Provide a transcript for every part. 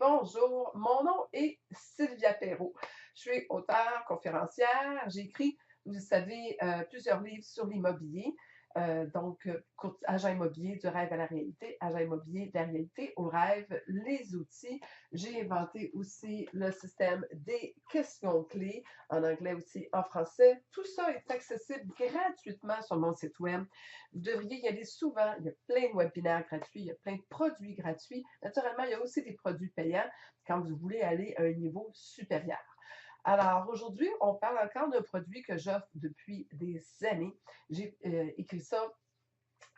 bonjour. Mon nom est Sylvia Perrault. Je suis auteure, conférencière. J'ai écrit, vous le savez, plusieurs livres sur l'immobilier. Agent immobilier du rêve à la réalité, agent immobilier de la réalité au rêve, les outils. J'ai inventé aussi le système des questions clés, en anglais aussi en français. Tout ça est accessible gratuitement sur mon site web. Vous devriez y aller souvent. Il y a plein de webinaires gratuits, il y a plein de produits gratuits. Naturellement, il y a aussi des produits payants quand vous voulez aller à un niveau supérieur. Alors, aujourd'hui, on parle encore d'un produit que j'offre depuis des années. J'ai écrit ça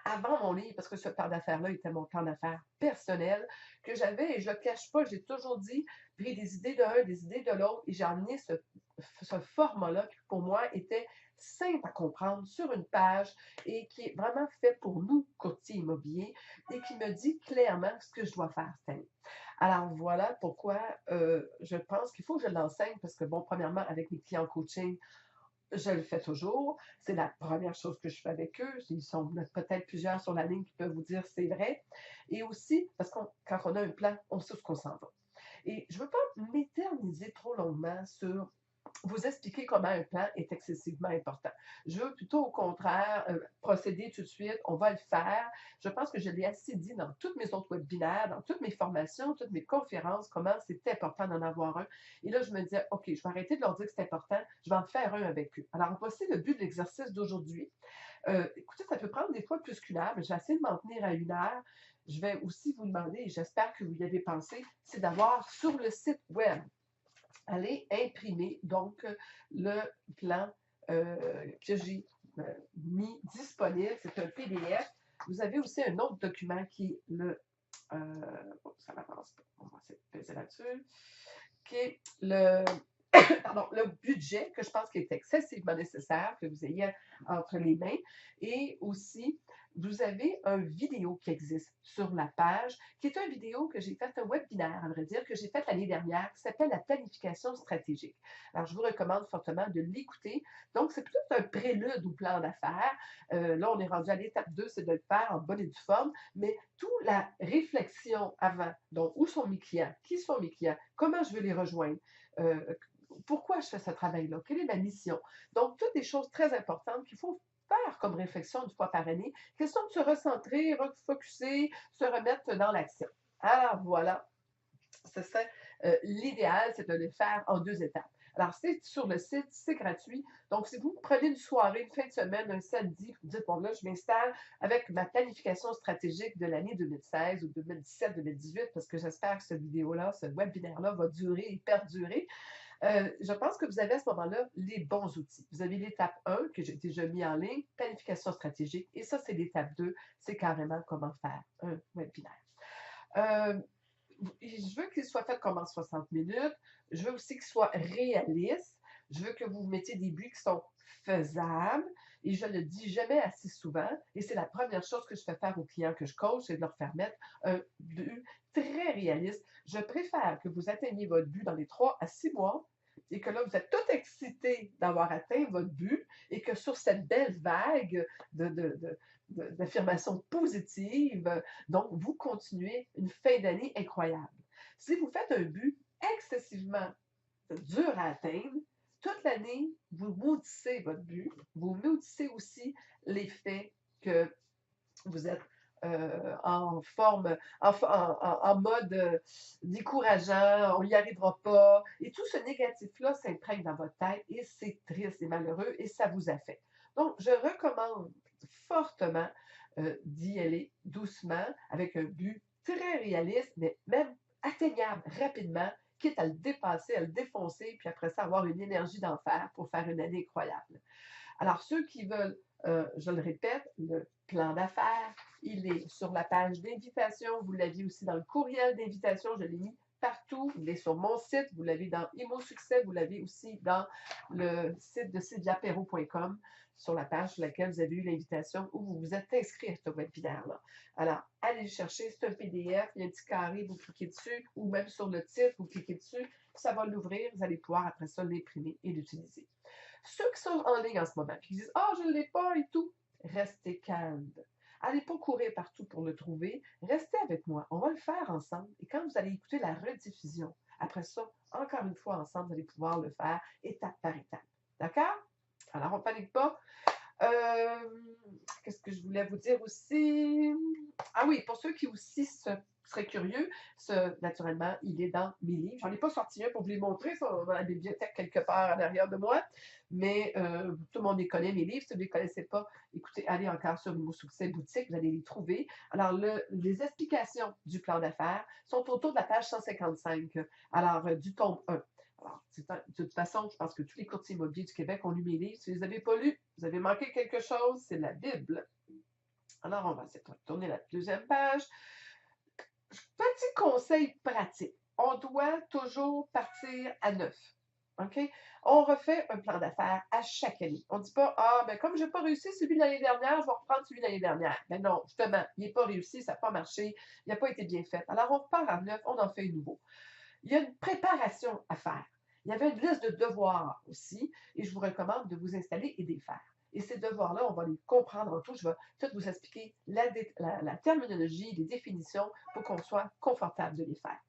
avant mon livre, parce que ce plan d'affaires-là était mon plan d'affaires personnel que j'avais, et je ne le cache pas, j'ai toujours dit, pris des idées de l'un, des idées de l'autre, et j'ai amené ce format-là qui, pour moi, était simple à comprendre sur une page et qui est vraiment fait pour nous, courtiers immobiliers, et qui me dit clairement ce que je dois faire cette année. Alors voilà pourquoi je pense qu'il faut que je l'enseigne, parce que, bon, premièrement, avec mes clients coaching, je le fais toujours. C'est la première chose que je fais avec eux. Ils sont peut-être plusieurs sur la ligne qui peuvent vous dire c'est vrai. Et aussi, parce que quand on a un plan, on sait où on s'en va. Et je ne veux pas m'éterniser trop longuement sur vous expliquer comment un plan est excessivement important. Je veux plutôt, au contraire, procéder tout de suite. On va le faire. Je pense que je l'ai assez dit dans tous mes autres webinaires, dans toutes mes formations, toutes mes conférences, comment c'est important d'en avoir un. Et là, je me disais, OK, je vais arrêter de leur dire que c'est important. Je vais en faire un avec eux. Alors, voici le but de l'exercice d'aujourd'hui. Écoutez, ça peut prendre des fois plus qu'une heure, mais je vais essayer de m'en tenir à une heure. Je vais aussi vous demander, et j'espère que vous y avez pensé, c'est d'avoir sur le site web, allez imprimer donc le plan que j'ai mis disponible. C'est un PDF. Vous avez aussi un autre document qui est ça n'avance pas. On va essayer de peser là-dessus. Qui est le budget, que je pense qu'il est excessivement nécessaire que vous ayez entre les mains. Et aussi, vous avez un vidéo qui existe sur la page, qui est une vidéo que j'ai faite, un webinaire, à vrai dire, que j'ai fait l'année dernière, qui s'appelle la planification stratégique. Alors, je vous recommande fortement de l'écouter. Donc, c'est plutôt un prélude au plan d'affaires. Là, on est rendu à l'étape 2, c'est de le faire en bonne et due forme, mais toute la réflexion avant, donc, où sont mes clients, qui sont mes clients, comment je veux les rejoindre, euh, pourquoi je fais ce travail-là, quelle est ma mission. Donc, toutes des choses très importantes qu'il faut faire comme réflexion une fois par année. Question de se recentrer, refocuser, se remettre dans l'action. Alors voilà, ce serait l'idéal, c'est de le faire en 2 étapes. Alors, c'est sur le site, c'est gratuit. Donc, si vous prenez une soirée, une fin de semaine, un samedi, vous dites, bon, là, je m'installe avec ma planification stratégique de l'année 2016 ou 2017-2018, parce que j'espère que cette vidéo-là, ce webinaire-là va durer et perdurer. Je pense que vous avez à ce moment-là les bons outils. Vous avez l'étape 1 que j'ai déjà mis en ligne, planification stratégique. Et ça, c'est l'étape 2, c'est carrément comment faire un webinaire. Euh, je veux qu'il soit fait comme en 60 minutes. Je veux aussi qu'il soit réaliste. Je veux que vous mettiez des buts qui sont faisables. Et je ne le dis jamais assez souvent. Et c'est la première chose que je fais faire aux clients que je coach, c'est de leur faire mettre un but très réaliste. Je préfère que vous atteigniez votre but dans les 3 à 6 mois et que là, vous êtes tout excité d'avoir atteint votre but et que sur cette belle vague d'affirmations positives, donc vous continuez une fin d'année incroyable. Si vous faites un but excessivement dur à atteindre, toute l'année, vous maudissez votre but, vous maudissez aussi l'effet que vous êtes en forme, en mode décourageant, on n'y arrivera pas. Et tout ce négatif-là s'imprègne dans votre tête et c'est triste et malheureux et ça vous affecte. Donc, je recommande fortement d'y aller doucement avec un but très réaliste, mais même atteignable rapidement, quitte à le dépasser, à le défoncer, puis après ça, avoir une énergie d'enfer pour faire une année incroyable. Alors, ceux qui veulent, je le répète, le plan d'affaires, il est sur la page d'invitation. Vous l'avez aussi dans le courriel d'invitation. Je l'ai mis partout. Il est sur mon site. Vous l'avez dans Imo Succès. Vous l'avez aussi dans le site de sylviaperrault.com sur la page sur laquelle vous avez eu l'invitation où vous vous êtes inscrit à ce webinaire-là. Alors, allez le chercher. C'est un PDF. Il y a un petit carré. Vous cliquez dessus ou même sur le titre, vous cliquez dessus. Ça va l'ouvrir. Vous allez pouvoir après ça l'imprimer et l'utiliser. Ceux qui sont en ligne en ce moment, qui disent « Ah, je ne l'ai pas et tout », restez calme. Allez pas courir partout pour le trouver. Restez avec moi. On va le faire ensemble. Et quand vous allez écouter la rediffusion, après ça, encore une fois ensemble, vous allez pouvoir le faire étape par étape. D'accord? Alors, on ne panique pas. Qu'est-ce que je voulais vous dire aussi? Ah oui, pour ceux qui aussi seraient curieux, naturellement, il est dans mes livres. J'en ai pas sorti un pour vous les montrer, ils sont dans la bibliothèque quelque part à l'arrière de moi, mais tout le monde les connaît, mes livres. Si vous ne les connaissez pas, écoutez, allez encore sur Mot Succès Boutique, vous allez les trouver. Alors, les explications du plan d'affaires sont autour de la page 155, alors du tome 1. Alors, de toute façon, je pense que tous les courtiers immobiliers du Québec ont lu mes livres. Si vous ne les avez pas lus, vous avez manqué quelque chose, c'est la Bible. Alors, on va essayer de tourner la deuxième page. Petit conseil pratique. On doit toujours partir à neuf. OK? On refait un plan d'affaires à chaque année. On ne dit pas, ah, ben comme je n'ai pas réussi celui de l'année dernière, je vais reprendre celui de l'année dernière. Mais non, justement, il n'est pas réussi, ça n'a pas marché, il n'a pas été bien fait. Alors, on repart à neuf, on en fait un nouveau. Il y a une préparation à faire. Il y avait une liste de devoirs aussi, et je vous recommande de vous installer et de les faire. Et ces devoirs-là, on va les comprendre en tout. Je vais tout vous expliquer la terminologie, les définitions pour qu'on soit confortable de les faire.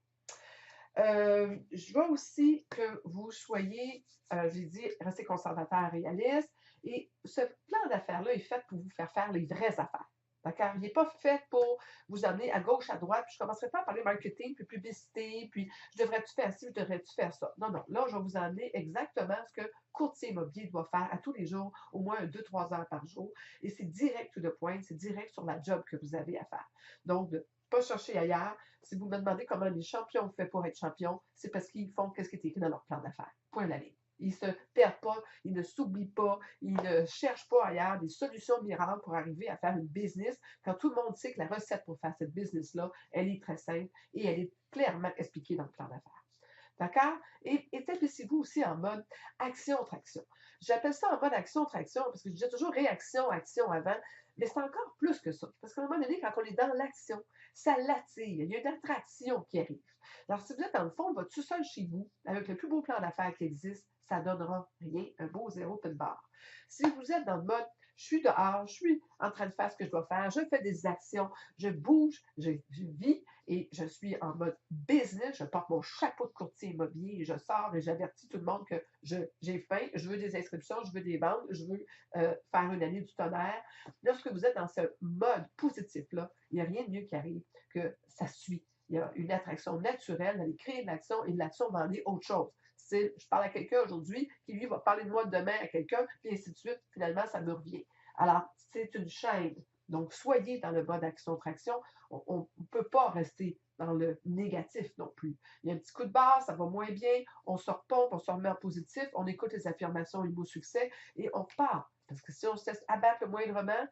Je veux aussi que vous soyez, j'ai dit, restez conservateur réaliste. Et ce plan d'affaires-là est fait pour vous faire faire les vraies affaires. D'accord? Il n'est pas fait pour vous amener à gauche, à droite, puis je ne commencerai pas à parler marketing, puis publicité, puis je devrais-tu faire ci, je devrais-tu faire ça. Non, non. Là, je vais vous amener exactement ce que courtier immobilier doit faire à tous les jours, au moins 2-3 heures par jour. Et c'est direct to the point, c'est direct sur la job que vous avez à faire. Donc, de ne pas chercher ailleurs. Si vous me demandez comment les champions font pour être champions, c'est parce qu'ils font ce qui est écrit dans leur plan d'affaires. Point la ligne. Ils ne se perdent pas, ils ne s'oublient pas, ils ne cherchent pas ailleurs des solutions miracles pour arriver à faire une business quand tout le monde sait que la recette pour faire cette business-là, elle est très simple et elle est clairement expliquée dans le plan d'affaires. D'accord? Et établissez-vous aussi en mode action-traction. J'appelle ça en mode action-traction parce que je disais toujours réaction, action avant, mais c'est encore plus que ça. Parce qu'à un moment donné, quand on est dans l'action, ça l'attire. Il y a une attraction qui arrive. Alors, si vous êtes dans le fond, votre tout seul chez vous, avec le plus beau plan d'affaires qui existe, ça ne donnera rien, un beau zéro puis de barre. Si vous êtes dans le mode, je suis dehors, je suis en train de faire ce que je dois faire, je fais des actions, je bouge, je vis et je suis en mode business, je porte mon chapeau de courtier immobilier et je sors et j'avertis tout le monde que j'ai faim, je veux des inscriptions, je veux des ventes, je veux faire une année du tonnerre. Lorsque vous êtes dans ce mode positif-là, il n'y a rien de mieux qui arrive que ça suit. Il y a une attraction naturelle, d'aller créer une action et de l'action va aller autre chose. Je parle à quelqu'un aujourd'hui qui, lui, va parler de moi demain à quelqu'un, puis ainsi de suite. Finalement, ça me revient. Alors, c'est une chaîne. Donc, soyez dans le mode action-traction. On ne peut pas rester dans le négatif non plus. Il y a un petit coup de barre, ça va moins bien, on se repompe, on se remet en positif, on écoute les affirmations et le mot succès et on part. Parce que si on se laisse abattre le moindrement,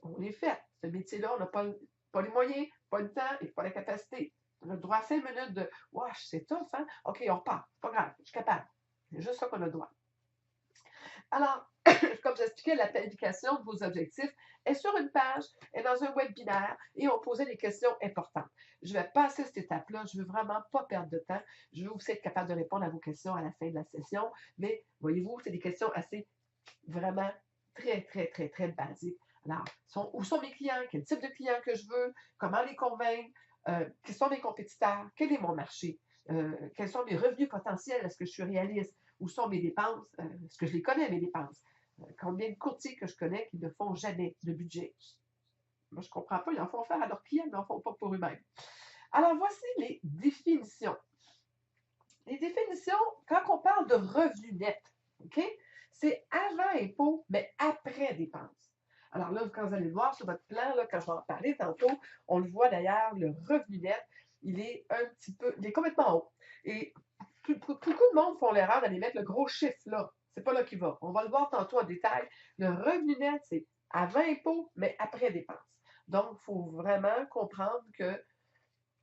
on est fait. Ce métier-là, on n'a pas les moyens, pas le temps et pas la capacité. On a le droit à 5 minutes de wesh, c'est tough, hein? OK, on repart. Pas grave, je suis capable. C'est juste ça qu'on a le droit. Alors, comme j'expliquais, la planification de vos objectifs est sur une page, est dans un webinaire et on posait des questions importantes. Je vais passer cette étape-là. Je ne veux vraiment pas perdre de temps. Je veux aussi être capable de répondre à vos questions à la fin de la session. Mais voyez-vous, c'est des questions assez vraiment très, très, très, très basiques. Alors, où sont mes clients? Quel type de clients que je veux? Comment les convaincre? Qui sont mes compétiteurs? Quel est mon marché? Quels sont mes revenus potentiels? Est-ce que je suis réaliste? Où sont mes dépenses? Est-ce que je les connais, mes dépenses? Combien de courtiers que je connais qui ne font jamais de budget? Moi, je ne comprends pas. Ils en font faire à leurs clients, mais ils n'en font pas pour eux-mêmes. Alors, voici les définitions. Les définitions, quand on parle de revenus nets, OK? C'est avant impôt, mais après dépenses. Alors là, quand vous allez le voir sur votre plan, là, quand je vais en parler tantôt, on le voit d'ailleurs, le revenu net, il est complètement haut. Et beaucoup de monde font l'erreur d'aller mettre le gros chiffre là. C'est pas là qu'il va. On va le voir tantôt en détail. Le revenu net, c'est avant impôt, mais après dépenses. Donc, il faut vraiment comprendre qu'il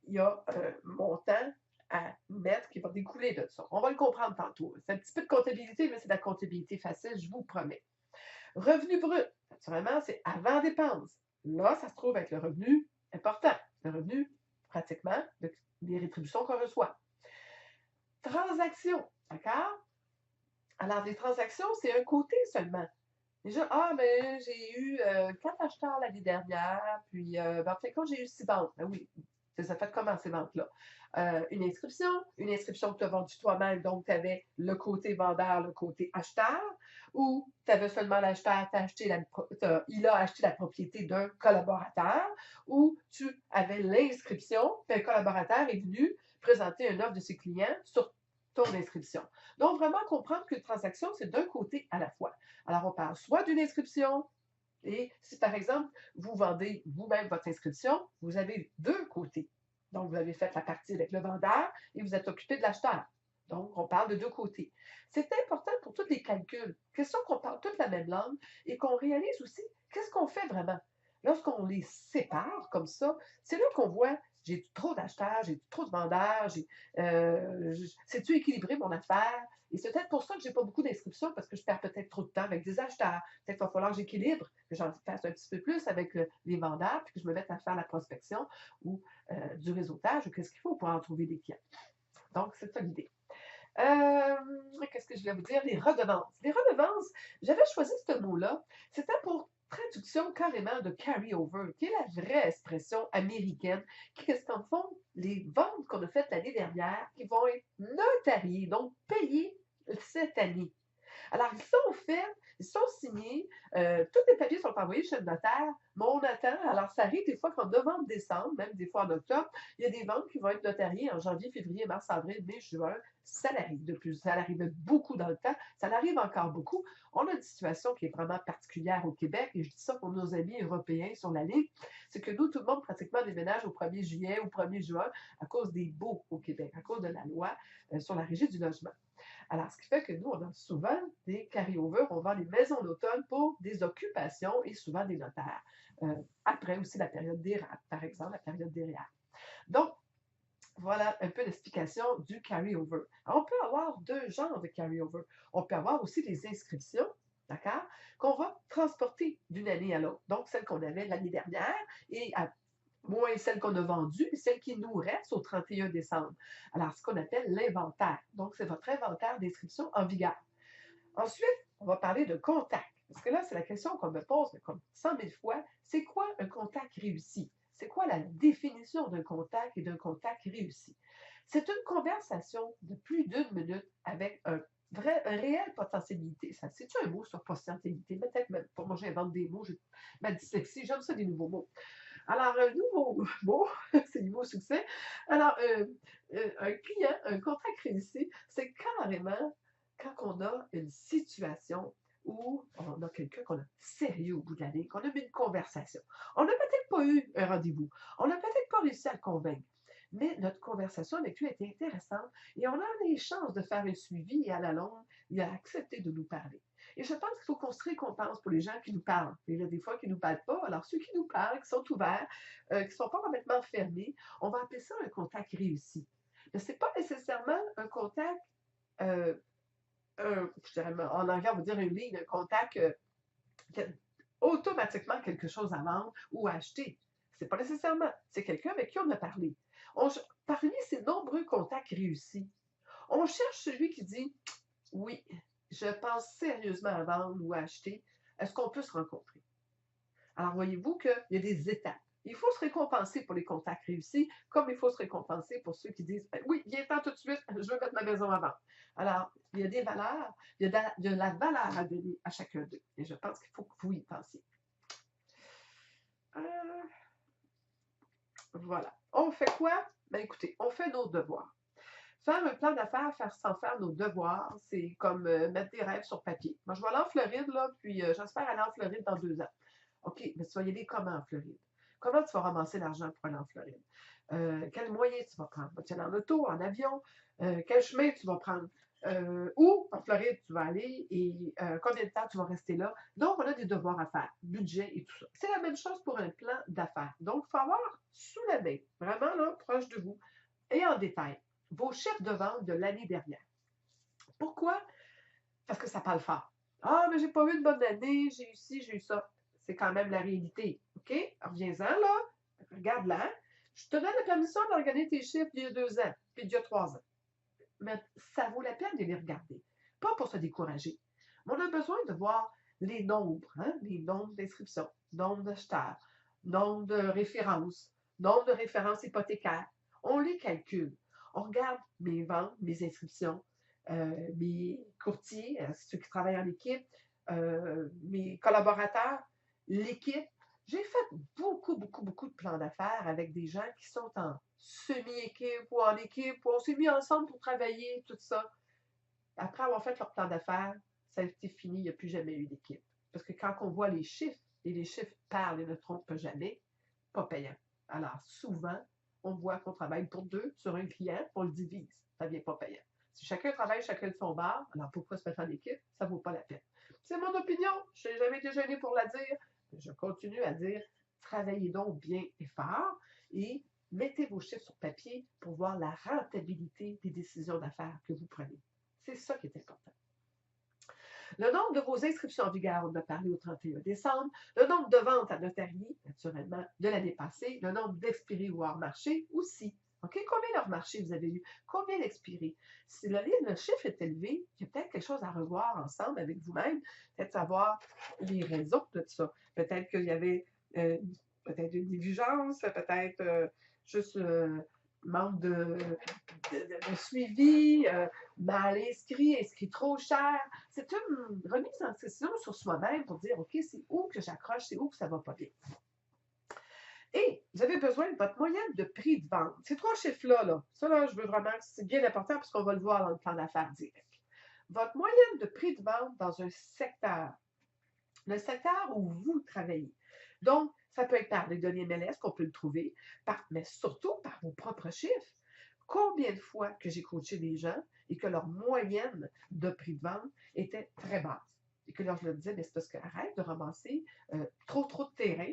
y a un montant à mettre qui va découler de ça. On va le comprendre tantôt. C'est un petit peu de comptabilité, mais c'est de la comptabilité facile, je vous promets. Revenu brut, naturellement, c'est avant dépenses. Là, ça se trouve avec le revenu important. Le revenu, pratiquement, des rétributions qu'on reçoit. Transactions, d'accord? Alors, des transactions, c'est un côté seulement Déjà, ah, mais j'ai eu 4 acheteurs l'année dernière, puis ben, en fin de compte, j'ai eu 6 ventes. Ben oui, ça fait comment ces ventes-là? Une inscription que tu as vendue toi-même, donc tu avais le côté vendeur, le côté acheteur, ou tu avais seulement l'acheteur, il a acheté la propriété d'un collaborateur, ou tu avais l'inscription, puis un collaborateur est venu présenter une offre de ses clients sur ton inscription. Donc, vraiment comprendre qu'une transaction, c'est d'un côté à la fois. Alors, on parle soit d'une inscription, et si par exemple, vous vendez vous-même votre inscription, vous avez deux côtés. Donc, vous avez fait la partie avec le vendeur et vous êtes occupé de l'acheteur. Donc, on parle de deux côtés. C'est important pour tous les calculs, question qu'on parle toute la même langue et qu'on réalise aussi qu'est-ce qu'on fait vraiment. Lorsqu'on les sépare comme ça, c'est là qu'on voit j'ai trop d'acheteurs, j'ai trop de vendeurs, c'est-tu équilibré mon affaire? Et c'est peut-être pour ça que j'ai pas beaucoup d'inscriptions parce que je perds peut-être trop de temps avec des acheteurs. Peut-être qu'il va falloir que j'équilibre, que j'en fasse un petit peu plus avec les vendeurs, puis que je me mette à faire la prospection ou du réseautage ou qu'est-ce qu'il faut pour en trouver des clients. Donc, c'est ça l'idée. Qu'est-ce que je voulais vous dire? Les redevances. Les redevances, j'avais choisi ce mot-là. C'était pour traduction carrément de carry-over, qui est la vraie expression américaine, qui est qu'en fond, les ventes qu'on a faites l'année dernière, qui vont être notariées, donc payées cette année. Alors, ils sont faits, ils sont signés, tous les papiers sont envoyés chez le notaire, mais on attend. Alors, ça arrive des fois qu'en novembre, décembre, même des fois en octobre, il y a des ventes qui vont être notariées en janvier, février, mars, avril, mai, juin. Ça l'arrive de plus. Ça l'arrivait beaucoup dans le temps. Ça l'arrive encore beaucoup. On a une situation qui est vraiment particulière au Québec, et je dis ça pour nos amis européens sur la ligne, c'est que nous, tout le monde pratiquement déménage au 1er juillet ou 1er juin à cause des baux au Québec, à cause de la loi sur la régie du logement. Alors, ce qui fait que nous, on a souvent des carry-over, on vend des maisons d'automne pour des occupations et souvent des notaires. Après aussi la période des RAP, par exemple, la période des REER. Donc, voilà un peu l'explication du carry-over. On peut avoir deux genres de carry-over. On peut avoir aussi des inscriptions, d'accord, qu'on va transporter d'une année à l'autre. Donc, celle qu'on avait l'année dernière et à moins celle qu'on a vendue et celle qui nous reste au 31 décembre. Alors, ce qu'on appelle l'inventaire. Donc, c'est votre inventaire d'inscription en vigueur. Ensuite, on va parler de contact. Parce que là, c'est la question qu'on me pose comme 100 000 fois. C'est quoi un contact réussi? C'est quoi la définition d'un contact et d'un contact réussi? C'est une conversation de plus d'une minute avec un réel potentialité. Ça, c'est-tu un mot sur potentialité? Peut-être même, pour moi, j'invente des mots, ma dyslexie, j'aime ça des nouveaux mots. Alors, un nouveau mot, c'est nouveau succès. Alors, un client, un contact réussi, c'est carrément quand on a une situation où on a quelqu'un qu'on a sérieux au bout de l'année, qu'on a eu une conversation. On n'a peut-être pas eu un rendez-vous. On n'a peut-être pas réussi à le convaincre. Mais notre conversation avec lui était intéressante et on a les chances de faire un suivi et à la longue, il a accepté de nous parler. Et je pense qu'il faut qu'on se récompense pour les gens qui nous parlent. Il y a des fois qui ne nous parlent pas. Alors, ceux qui nous parlent, qui sont ouverts, qui ne sont pas complètement fermés, on va appeler ça un contact réussi. Mais ce n'est pas nécessairement un contact, euh, je dirais, en anglais, on va dire une ligne, un contact qui a automatiquement quelque chose à vendre ou à acheter. Ce n'est pas nécessairement. C'est quelqu'un avec qui on a parlé. Parmi ces nombreux contacts réussis, on cherche celui qui dit oui, je pense sérieusement à vendre ou à acheter. Est-ce qu'on peut se rencontrer? Alors, voyez-vous qu'il y a des étapes. Il faut se récompenser pour les contacts réussis, comme il faut se récompenser pour ceux qui disent oui, viens-t'en tout de suite, je veux mettre ma maison à vendre. Alors, il y a des valeurs, il y a la valeur à donner à chacun d'eux. Et je pense qu'il faut que vous y pensiez. Voilà. On fait quoi? Ben écoutez, on fait nos devoirs. Faire un plan d'affaires, faire sans faire nos devoirs, c'est comme mettre des rêves sur papier. Moi, je vais aller en Floride, là, puis j'espère aller en Floride dans 2 ans. OK, mais tu vas y aller comment en Floride? Comment tu vas ramasser l'argent pour aller en Floride? Quel moyen tu vas prendre? Vas-tu aller en auto, en avion? Quel chemin tu vas prendre? Où en Floride tu vas aller et combien de temps tu vas rester là? Donc, on a des devoirs à faire, budget et tout ça. C'est la même chose pour un plan d'affaires. Donc, il faut avoir sous la main, vraiment là, proche de vous, et en détail, vos chiffres de vente de l'année dernière. Pourquoi? Parce que ça parle fort. Ah, mais j'ai pas eu de bonne année, j'ai eu ci, j'ai eu ça. C'est quand même la réalité. OK? Reviens-en là. Regarde là. Je te donne la permission de regarder tes chiffres d'il y a 2 ans, puis d'il y a 3 ans. Mais ça vaut la peine de les regarder. Pas pour se décourager. Mais on a besoin de voir les nombres, hein, les nombres d'inscriptions, nombre d'acheteurs, nombre de références hypothécaires. On les calcule. On regarde mes ventes, mes inscriptions, mes courtiers, ceux qui travaillent en équipe, mes collaborateurs, l'équipe. J'ai fait beaucoup, beaucoup, beaucoup de plans d'affaires avec des gens qui sont en semi-équipe ou en équipe, où on s'est mis ensemble pour travailler, tout ça. Après avoir fait leur plan d'affaires, ça a été fini, il n'y a plus jamais eu d'équipe. Parce que quand on voit les chiffres, et les chiffres parlent et ne trompent jamais, pas payant. Alors, souvent, on voit qu'on travaille pour deux sur un client, on le divise, ça ne vient pas payant. Si chacun travaille chacun de son bar, alors pourquoi se mettre en équipe? Ça ne vaut pas la peine. C'est mon opinion, je n'ai jamais été gênée pour la dire, mais je continue à dire, travaillez donc bien et fort et mettez vos chiffres sur papier pour voir la rentabilité des décisions d'affaires que vous prenez. C'est ça qui est important. Le nombre de vos inscriptions en vigueur, on en a parlé au 31 décembre, le nombre de ventes à notarié, naturellement, de l'année passée, le nombre d'expirés ou hors marché aussi. OK? Combien d'hors marché vous avez eu? Combien d'expirés? Si le chiffre est élevé, il y a peut-être quelque chose à revoir ensemble avec vous-même, peut-être savoir les raisons de ça. Peut-être qu'il y avait peut-être une négligence, peut-être juste manque de suivi, mal inscrit trop cher. C'est une remise en question sur soi-même pour dire, OK, c'est où que j'accroche, c'est où que ça va pas bien. Et vous avez besoin de votre moyenne de prix de vente. Ces trois chiffres-là, ça, là, je veux vraiment, c'est bien important parce qu'on va le voir dans le plan d'affaires direct. Votre moyenne de prix de vente dans un secteur, le secteur où vous travaillez. Donc, ça peut être par les données MLS qu'on peut le trouver, mais surtout par vos propres chiffres. Combien de fois que j'ai coaché des gens et que leur moyenne de prix de vente était très basse. Et que là, je leur disais, mais c'est parce que arrête de ramasser trop de terrain.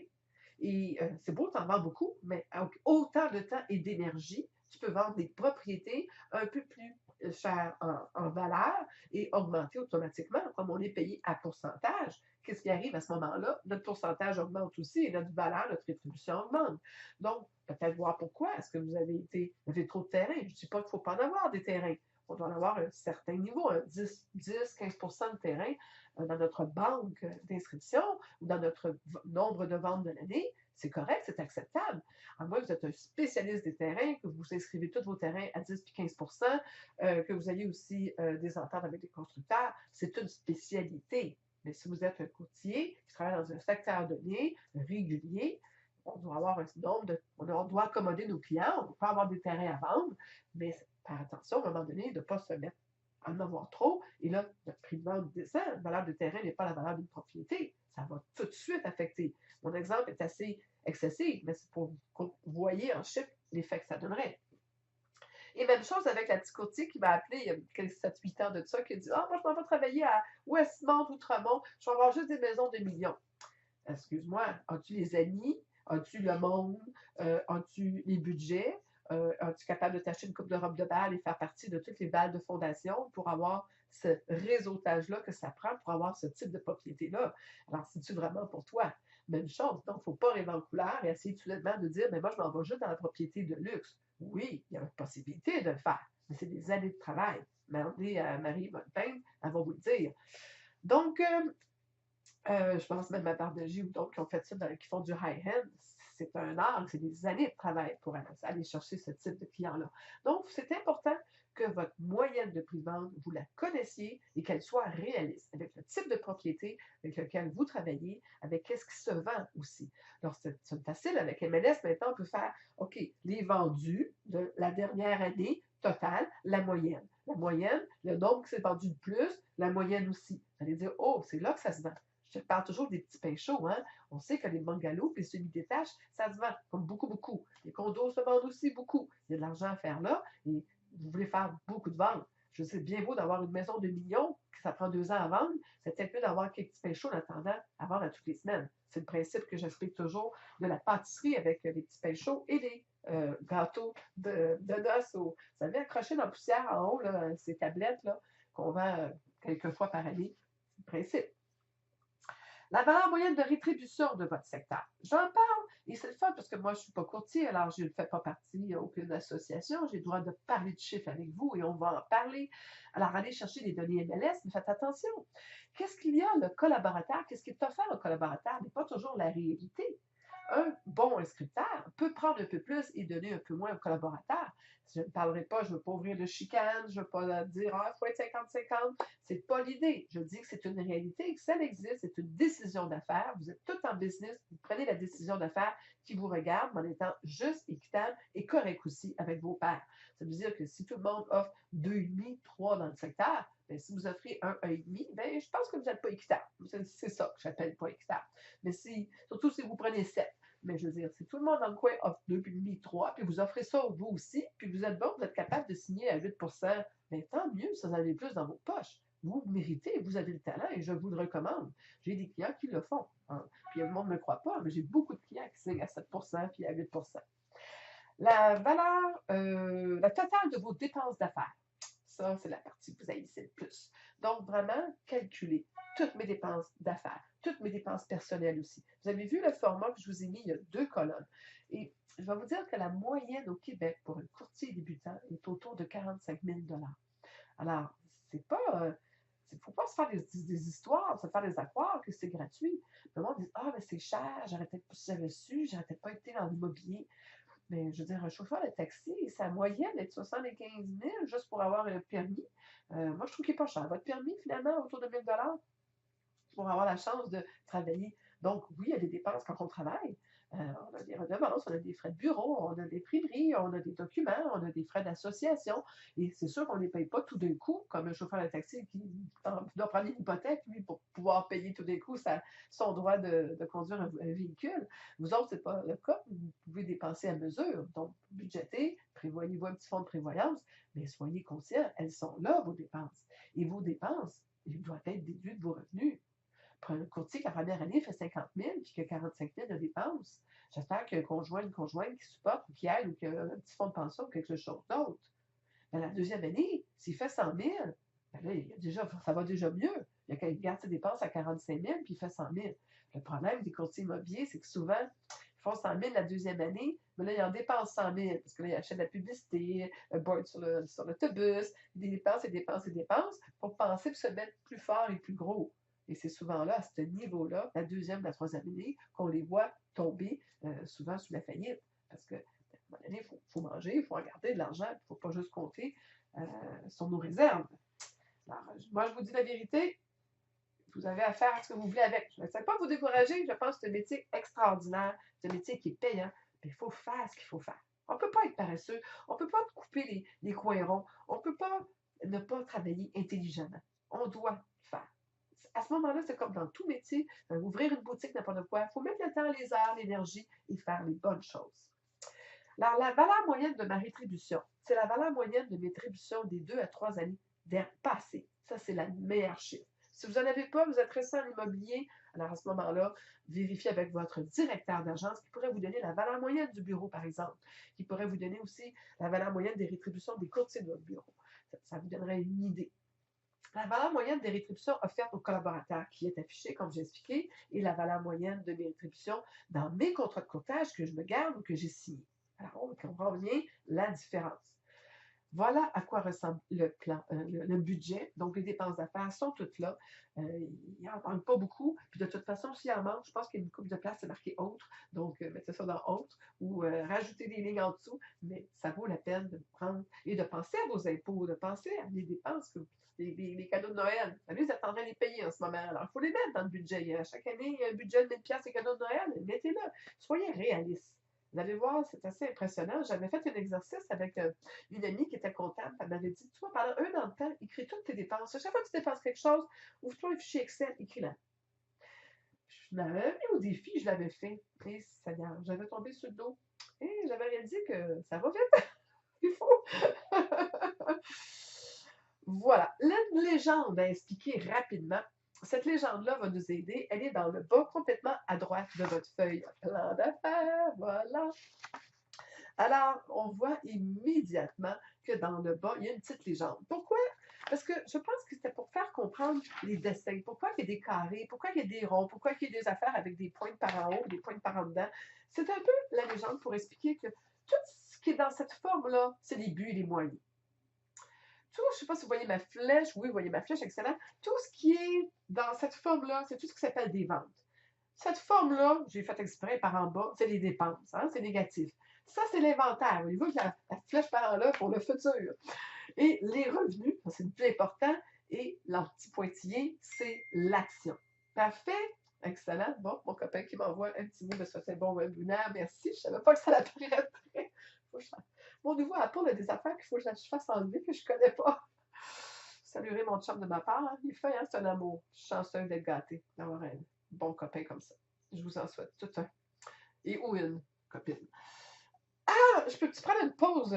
Et c'est beau, tu en vends beaucoup, mais avec autant de temps et d'énergie, tu peux vendre des propriétés un peu plus chères en valeur et augmenter automatiquement, comme on est payé à pourcentage. Qu'est-ce qui arrive à ce moment-là? Notre pourcentage augmente aussi et notre valeur, notre rétribution augmente. Donc, peut-être voir pourquoi. Est-ce que vous avez trop de terrain? Je ne dis pas qu'il ne faut pas en avoir des terrains. On doit en avoir un certain niveau, 10-15% de terrain dans notre banque d'inscription ou dans notre nombre de ventes de l'année. C'est correct, c'est acceptable. À moins que vous êtes un spécialiste des terrains, que vous inscrivez tous vos terrains à 10 puis 15 que vous ayez aussi des ententes avec des constructeurs, c'est une spécialité. Mais si vous êtes un courtier qui travaille dans un secteur donné, régulier, on doit avoir un nombre on doit accommoder nos clients, on peut avoir des terrains à vendre, mais faire attention à un moment donné de ne pas se mettre à en avoir trop. Et là, notre prix de vente descend. La valeur de terrain n'est pas la valeur d'une propriété. Ça va tout de suite affecter. Mon exemple est assez excessif, mais c'est pour que vous voyez en chiffres l'effet que ça donnerait. Et même chose avec la petite courtier qui m'a appelé il y a 7-8 ans de ça, qui a dit, moi, je m'en vais travailler à Westmont, Outremont, je vais avoir juste des maisons de millions. Excuse-moi, as-tu les amis? As-tu le monde? As-tu les budgets? Es-tu capable de t'acheter une coupe de robe de bal et faire partie de toutes les balles de fondation pour avoir ce réseautage-là que ça prend pour avoir ce type de propriété-là? Alors, c'est-tu vraiment pour toi? Même chose, donc il ne faut pas rêver en couleur et essayer soudainement de dire, mais moi, je m'en vais juste dans la propriété de luxe. Oui, il y a une possibilité de le faire, mais c'est des années de travail. Demandez à Marie Montaigne, elle va vous le dire. Donc, je pense même à Bardagie ou d'autres qui ont fait ça, qui font du high-end. C'est un art, c'est des années de travail pour aller chercher ce type de client-là. Donc, c'est important que votre moyenne de prix de vente, vous la connaissiez et qu'elle soit réaliste avec le type de propriété avec lequel vous travaillez, avec qu'est-ce qui se vend aussi. Alors, c'est facile avec MLS. Maintenant, on peut faire, OK, les vendus de la dernière année totale, la moyenne. La moyenne, le nombre qui s'est vendu de plus, la moyenne aussi. Vous allez dire, oh, c'est là que ça se vend. Je parle toujours des petits pains chauds, hein? On sait que les bungalows et semi-détaches, ça se vend comme beaucoup, beaucoup. Les condos se vendent aussi beaucoup. Il y a de l'argent à faire là et vous voulez faire beaucoup de ventes. Je sais, bien beau d'avoir une maison de millions, que ça prend 2 ans à vendre, c'est peut-être mieux d'avoir quelques petits pains chauds en attendant à vendre à toutes les semaines. C'est le principe que j'explique toujours de la pâtisserie avec les petits pains chauds et les gâteaux de noces. Vous savez, accrochés dans la poussière en haut, là, ces tablettes là, qu'on vend quelques fois par année. C'est le principe. La valeur moyenne de rétribution de votre secteur. J'en parle Et c'est le fun parce que moi, je ne suis pas courtier, alors je ne fais pas partie d'aucune association. J'ai le droit de parler de chiffres avec vous et on va en parler. Alors, allez chercher les données MLS, mais faites attention. Qu'est-ce qu'il y a, le collaborateur? Qu'est-ce qui est offert au collaborateur n'est pas toujours la réalité. Un bon inscripteur peut prendre un peu plus et donner un peu moins au collaborateur. Je ne parlerai pas, je ne veux pas ouvrir de chicane, je ne veux pas dire il faut être 50-50. Ce n'est pas l'idée. Je dis que c'est une réalité, que ça existe, c'est une décision d'affaires. Vous êtes tout en business, vous prenez la décision d'affaires qui vous regarde en étant juste, équitable et correct aussi avec vos pairs. Ça veut dire que si tout le monde offre 2,5, 3 dans le secteur, bien, si vous offrez 1,5, bien, je pense que vous n'êtes pas équitable. C'est ça que j'appelle pas équitable. Mais surtout si vous prenez 7. Mais je veux dire, si tout le monde dans le coin offre 2,5, 3, puis vous offrez ça vous aussi, puis vous êtes bon, vous êtes capable de signer à 8 bien, tant mieux, ça vous en avez plus dans vos poches. Vous méritez, vous avez le talent et je vous le recommande. J'ai des clients qui le font. Hein. Puis le monde ne me croit pas, mais j'ai beaucoup de clients qui signent à 7 puis à 8 La valeur, la totale de vos dépenses d'affaires. Ça, c'est la partie que vous haïssez le plus. Donc, vraiment, calculez toutes mes dépenses d'affaires, toutes mes dépenses personnelles aussi. Vous avez vu le format que je vous ai mis, il y a 2 colonnes. Et je vais vous dire que la moyenne au Québec pour un courtier débutant est autour de 45 000 Alors, c'est pas. Il ne faut pas se faire des histoires, se faire des accords que c'est gratuit. Le monde dit ah, mais c'est cher, si j'avais su, j'aurais peut-être pas été dans l'immobilier. Mais je veux dire, un chauffeur de taxi, sa moyenne est de 75 000 juste pour avoir un permis. Moi, je trouve qu'il n'est pas cher. Votre permis, finalement, autour de 1 000 pour avoir la chance de travailler. Donc, oui, il y a des dépenses quand on travaille. On a des redevances, on a des frais de bureau, on a des prix, on a des documents, on a des frais d'association. Et c'est sûr qu'on ne les paye pas tout d'un coup, comme un chauffeur de taxi qui doit prendre une hypothèque, lui, pour pouvoir payer tout d'un coup son droit de conduire un véhicule. Vous autres, ce n'est pas le cas. Vous pouvez dépenser à mesure. Donc, budgétez, prévoyez-vous un petit fonds de prévoyance, mais soyez conscients, elles sont là, vos dépenses. Et vos dépenses, elles doivent être déduites de vos revenus. Pour un courtier qui, la première année, fait 50 000 puis qui a 45 000 de dépenses, j'espère qu'il y a un conjoint, une conjointe qui supporte ou qui aide ou qui a un petit fonds de pension ou quelque chose d'autre. Mais la deuxième année, s'il fait 100 000, ben là, ça va déjà mieux. Il garde ses dépenses à 45 000 puis il fait 100 000. Le problème des courtiers immobiliers, c'est que souvent, ils font 100 000 la deuxième année, mais là, ils en dépensent 100 000 parce que là, ils achètent de la publicité, un board sur l'autobus, des dépenses et dépenses et dépenses pour penser pour se mettre plus fort et plus gros. Et c'est souvent là, à ce niveau-là, la deuxième, la troisième année, qu'on les voit tomber souvent sous la faillite. Parce que, à un moment donné, il faut manger, il faut en garder de l'argent, il ne faut pas juste compter sur nos réserves. Alors, moi, je vous dis la vérité, vous avez à faire ce que vous voulez avec. Je ne sais pas vous décourager, je pense que c'est un métier extraordinaire, c'est un métier qui est payant, mais il faut faire ce qu'il faut faire. On ne peut pas être paresseux, on ne peut pas couper les coins ronds, on ne peut pas ne pas travailler intelligemment. On doit faire. À ce moment-là, c'est comme dans tout métier, ouvrir une boutique, n'importe quoi, il faut mettre le temps, les heures, l'énergie et faire les bonnes choses. Alors, la valeur moyenne de ma rétribution, c'est la valeur moyenne de mes rétributions des 2 à 3 années passées. Ça, c'est la meilleure chiffre. Si vous n'en avez pas, vous êtes resté en immobilier, alors à ce moment-là, vérifiez avec votre directeur d'agence qui pourrait vous donner la valeur moyenne du bureau, par exemple, qui pourrait vous donner aussi la valeur moyenne des rétributions des courtiers de votre bureau. Ça vous donnerait une idée. La valeur moyenne des rétributions offertes aux collaborateurs qui est affichée, comme j'ai expliqué, et la valeur moyenne de mes rétributions dans mes contrats de courtage que je me garde ou que j'ai signés. Alors, on comprend bien la différence. Voilà à quoi ressemble le plan, le budget. Donc, les dépenses d'affaires sont toutes là. Il n'en manque pas beaucoup. Puis de toute façon, s'il en manque, je pense qu'il y a une coupe de place, c'est marqué autre. Donc, mettez ça dans autre ou rajoutez des lignes en dessous. Mais ça vaut la peine de prendre et de penser à vos impôts, de penser à les dépenses, les cadeaux de Noël. Vous êtes en train de les payer en ce moment. Alors, il faut les mettre dans le budget. Chaque année, il y a un budget de 1 000 et cadeaux de Noël. Mettez-le. Soyez réalistes. Vous allez voir, c'est assez impressionnant. J'avais fait un exercice avec une amie qui était comptable. Elle m'avait dit, tu vois, pendant 1 an de temps, écris toutes tes dépenses. À chaque fois que tu dépenses quelque chose, ouvre-toi un fichier Excel, écris-la. Je l'avais mis au défi, je l'avais fait. Et j'avais tombé sur le dos. Et j'avais réalisé que ça va vite. Il faut. Voilà. La légende à expliquer rapidement. Cette légende-là va nous aider. Elle est dans le bas, complètement à droite de votre feuille. Plan d'affaires, voilà. Alors, on voit immédiatement que dans le bas, il y a une petite légende. Pourquoi Parce que je pense que c'était pour faire comprendre les dessins. Pourquoi il y a des carrés, pourquoi il y a des ronds, pourquoi il y a des affaires avec des pointes par en haut, des pointes par en dedans. C'est un peu la légende pour expliquer que tout ce qui est dans cette forme-là, c'est les buts et les moyens. Tout, je ne sais pas si vous voyez ma flèche, oui, vous voyez ma flèche, excellent. Tout ce qui est dans cette forme-là, c'est tout ce qui s'appelle des ventes. Cette forme-là, j'ai fait exprès par en bas, c'est les dépenses, hein, c'est négatif. Ça, c'est l'inventaire. Voyez-vous que la flèche par en là pour le futur. Et les revenus, c'est le plus important. Et l'anti-pointillé, c'est l'action. Parfait. Excellent. Bon, mon copain qui m'envoie un petit mot de ce bon webinaire. Merci. Je ne savais pas que ça l'apparaîtrait. Mon nouveau Apple a des affaires qu'il faut que je fasse enlever que je ne connais pas. Saluer mon chum de ma part. Hein. Les feuilles, hein, c'est un amour. Je suis chanceuse d'être gâtée, d'avoir un bon copain comme ça. Je vous en souhaite tout un. Et ou une copine. Ah, je peux-tu prendre une pause?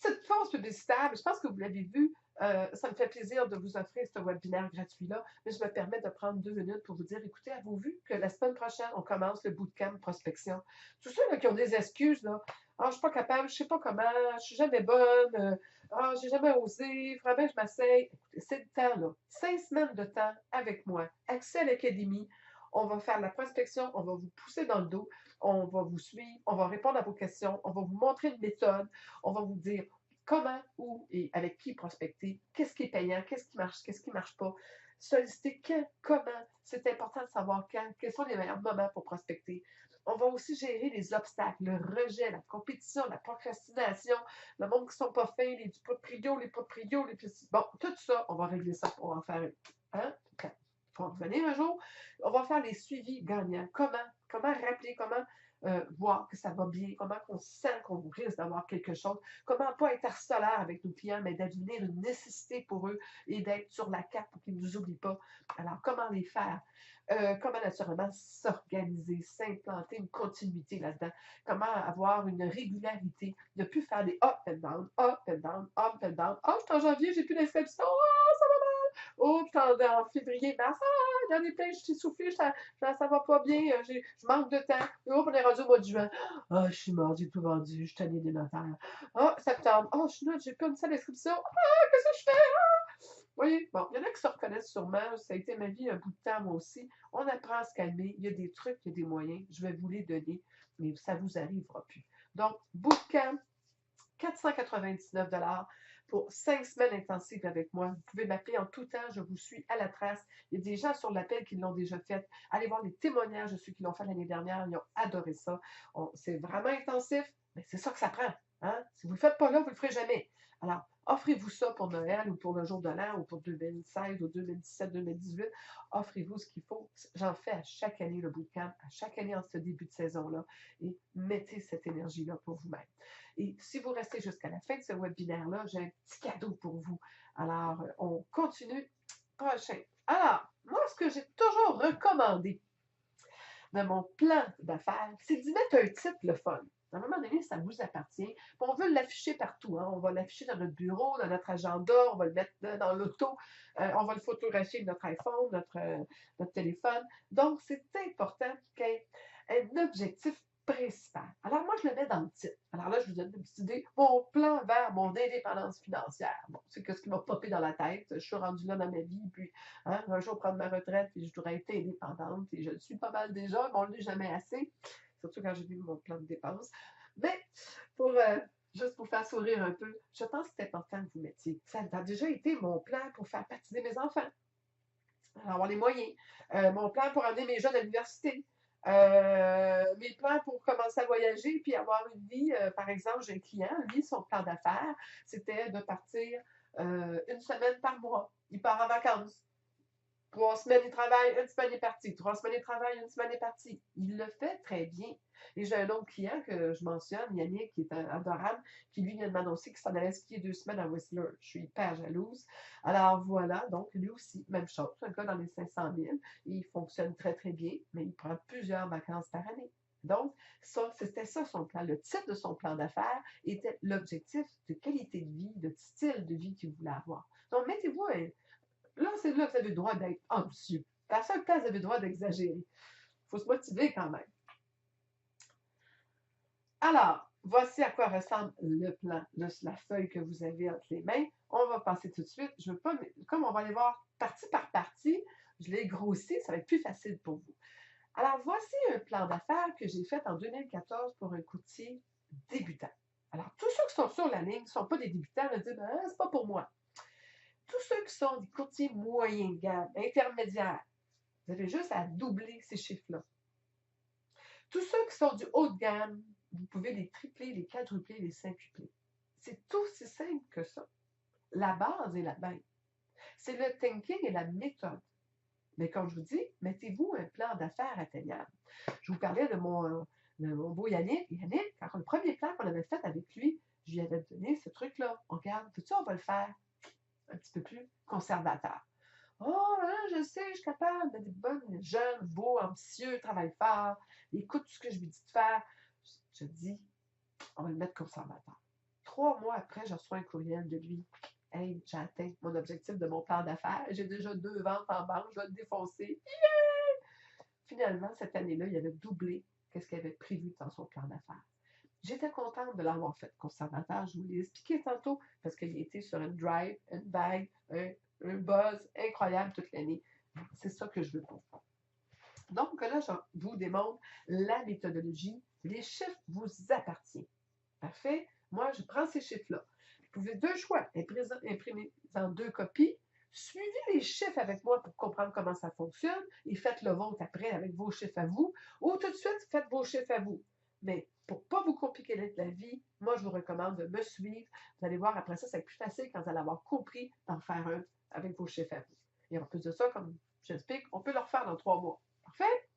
Petite pause publicitaire, je pense que vous l'avez vu. Ça me fait plaisir de vous offrir ce webinaire gratuit-là, mais je me permets de prendre 2 minutes pour vous dire, écoutez, avez-vous vu que la semaine prochaine, on commence le bootcamp prospection? Tous ceux là, qui ont des excuses, là, ah, je ne suis pas capable, je ne sais pas comment, je ne suis jamais bonne, ah, j'ai jamais osé, vraiment, je m'asseye. Écoutez, c'est le temps, là. 5 semaines de temps avec moi. Accès à l'académie. On va faire la prospection, on va vous pousser dans le dos, on va vous suivre, on va répondre à vos questions, on va vous montrer une méthode, on va vous dire comment, où et avec qui prospecter, qu'est-ce qui est payant, qu'est-ce qui marche pas, solliciter quand, comment. C'est important de savoir quand, quels sont les meilleurs moments pour prospecter. On va aussi gérer les obstacles, le rejet, la compétition, la procrastination, le monde qui ne sont pas fins, les proprios, les proprios, les petits. Bon, tout ça, on va régler ça pour en faire un. Il faut en revenir un jour. On va faire les suivis gagnants. Comment rappeler, comment voir que ça va bien, comment on sent qu'on risque d'avoir quelque chose, comment pas être harcelaire avec nos clients, mais devenir une nécessité pour eux et d'être sur la carte pour qu'ils ne nous oublient pas. Alors, comment les faire? Comment naturellement s'organiser, s'implanter une continuité là-dedans, comment avoir une régularité, ne plus faire des up and down, up and down, up and down. Oh, je suis en janvier, j'ai plus d'inscription, oh, ça va mal. Oh, puis en février, mars, il y en a plein, je suis essoufflée, ça va pas bien, je manque de temps. Oh, on est rendu au mois de juin. Ah, je suis morte, j'ai tout vendu, je suis tannée des notaires. Ah, septembre, oh, je suis là, j'ai pas une seule inscription. Ah, qu'est-ce que je fais? Oui, bon, il y en a qui se reconnaissent sûrement. Ça a été ma vie un bout de temps, moi aussi. On apprend à se calmer. Il y a des trucs, il y a des moyens. Je vais vous les donner, mais ça ne vous arrivera plus. Donc, bootcamp, 499 pour 5 semaines intensives avec moi. Vous pouvez m'appeler en tout temps. Je vous suis à la trace. Il y a des gens sur l'appel qui l'ont déjà fait. Allez voir les témoignages de ceux qui l'ont fait l'année dernière. Ils ont adoré ça. C'est vraiment intensif, mais c'est ça que ça prend. Hein? Si vous ne le faites pas là, vous ne le ferez jamais. Alors, offrez-vous ça pour Noël ou pour le jour de l'an ou pour 2016 ou 2017, 2018. Offrez-vous ce qu'il faut. J'en fais à chaque année le bootcamp, à chaque année en ce début de saison-là. Et mettez cette énergie-là pour vous-même. Et si vous restez jusqu'à la fin de ce webinaire-là, j'ai un petit cadeau pour vous. Alors, on continue prochain. Alors, moi, ce que j'ai toujours recommandé dans mon plan d'affaires, c'est d'y mettre un titre le fun. À un moment donné, ça vous appartient. Puis on veut l'afficher partout. Hein. On va l'afficher dans notre bureau, dans notre agenda, on va le mettre dans l'auto, on va le photographier de notre iPhone, notre téléphone. Donc, c'est important qu'il y ait un objectif principal. Alors, moi, je le mets dans le titre. Alors là, je vous donne une petite idée. Mon plan vers mon indépendance financière. Bon, c'est ce qui m'a popé dans la tête. Je suis rendue là dans ma vie, puis hein, un jour prendre ma retraite, puis je devrais être indépendante, et je le suis pas mal déjà, mais on ne l'est jamais assez. Surtout quand j'ai vu mon plan de dépenses. Mais pour juste pour faire sourire un peu, je pense que c'est important que vous mettiez. Ça a déjà été mon plan pour faire baptiser mes enfants. Avoir les moyens. Mon plan pour amener mes jeunes à l'université. Mes plans pour commencer à voyager puis avoir une vie. Par exemple, j'ai un client, lui, son plan d'affaires, c'était de partir 1 semaine par mois. Il part en vacances. 3 semaines, il travaille, 1 semaine, il est parti. 3 semaines, il travaille, 1 semaine, il est parti. Il le fait très bien. Et j'ai un autre client que je mentionne, Yannick, qui est adorable, qui lui vient de m'annoncer qu'il s'en allait skier 2 semaines à Whistler. Je suis hyper jalouse. Alors voilà, donc lui aussi, même chose, un gars dans les 500 000. Il fonctionne très, très bien, mais il prend plusieurs vacances par année. Donc, c'était ça son plan. Le titre de son plan d'affaires était l'objectif de qualité de vie, de style de vie qu'il voulait avoir. Donc, mettez-vous là, c'est là que vous avez le droit d'être ambitieux. À la seule place, vous avez le droit d'exagérer. Il faut se motiver quand même. Alors, Voici à quoi ressemble le plan, la feuille que vous avez entre les mains. On va passer tout de suite. Je veux pas, comme on va aller voir partie par partie, je l'ai grossi, ça va être plus facile pour vous. Alors, voici un plan d'affaires que j'ai fait en 2014 pour un courtier débutant. Alors, tous ceux qui sont sur la ligne ne sont pas des débutants, me disent, ben, c'est pas pour moi. Tous ceux qui sont des courtiers moyens de gamme, intermédiaires, vous avez juste à doubler ces chiffres-là. Tous ceux qui sont du haut de gamme, vous pouvez les tripler, les quadrupler, les quintupler. C'est aussi simple que ça. La base est la même. C'est le thinking et la méthode. Mais comme je vous dis, mettez-vous un plan d'affaires atteignable. Je vous parlais de mon beau Yannick. Yannick, quand le premier plan qu'on avait fait avec lui, je lui avais donné ce truc-là. On regarde, tout ça, on va le faire un petit peu plus conservateur. Oh, hein, je sais, je suis capable d'être bonne, jeune, beau, ambitieux, travaille fort, écoute tout ce que je lui dis de faire. Je dis, on va le mettre conservateur. 3 mois après, je reçois un courriel de lui. Hey, j'ai atteint mon objectif de mon plan d'affaires. J'ai déjà 2 ventes en banque, je vais le défoncer. Finalement, cette année-là, il avait doublé ce qu'il avait prévu dans son plan d'affaires. J'étais contente de l'avoir fait conservateur. Je vous l'ai expliqué tantôt parce qu'il était sur une drive, une vague, un buzz incroyable toute l'année. C'est ça que je veux pour vous. Donc là, je vous démontre la méthodologie. Les chiffres vous appartiennent. Parfait. Moi, je prends ces chiffres-là. Vous pouvez 2 choix. Imprimez en 2 copies. Suivez les chiffres avec moi pour comprendre comment ça fonctionne et faites le vôtre après avec vos chiffres à vous. Ou tout de suite, faites vos chiffres à vous. Mais pour ne pas vous compliquer la vie, moi, je vous recommande de me suivre. Vous allez voir, après ça, c'est plus facile quand vous allez avoir compris d'en faire un avec vos chiffres à vous. Et en plus de ça, comme j'explique, on peut le refaire dans 3 mois. Parfait?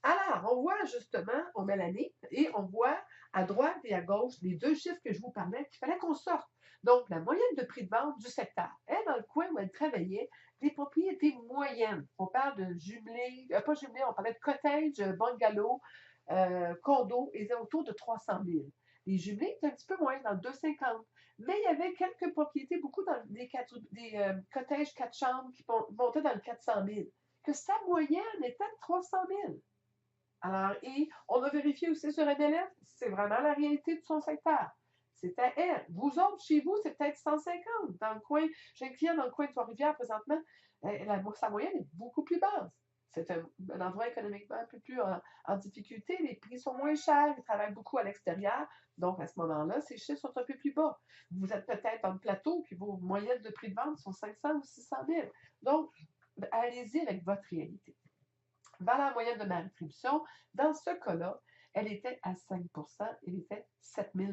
Alors, on voit justement, on met l'année et on voit à droite et à gauche les 2 chiffres que je vous parlais qu'il fallait qu'on sorte. Donc, la moyenne de prix de vente du secteur. Elle, dans le coin où elle travaillait, des propriétés moyennes. On parle de jumelés, pas jumelés, on parlait de cottage, bungalow, condo, et autour de 300 000. Les jumelés, c'est un petit peu moins, dans le 250. Mais il y avait quelques propriétés, beaucoup dans des cottages 4 chambres qui montaient dans le 400 000. Que sa moyenne était de 300 000. Alors, et on a vérifié aussi sur NLF, c'est vraiment la réalité de son secteur. C'est à elle. Vous autres, chez vous, c'est peut-être 150. Dans le coin, j'ai un client dans le coin de Trois-Rivières présentement, sa moyenne est beaucoup plus basse. C'est un endroit économiquement un peu plus en difficulté. Les prix sont moins chers. Ils travaillent beaucoup à l'extérieur. Donc, à ce moment-là, ces chiffres sont un peu plus bas. Vous êtes peut-être dans le plateau, puis vos moyennes de prix de vente sont 500 ou 600 000. Donc, allez-y avec votre réalité. Valeur moyenne de ma rétribution, dans ce cas-là, elle était à 5 elle était 7 000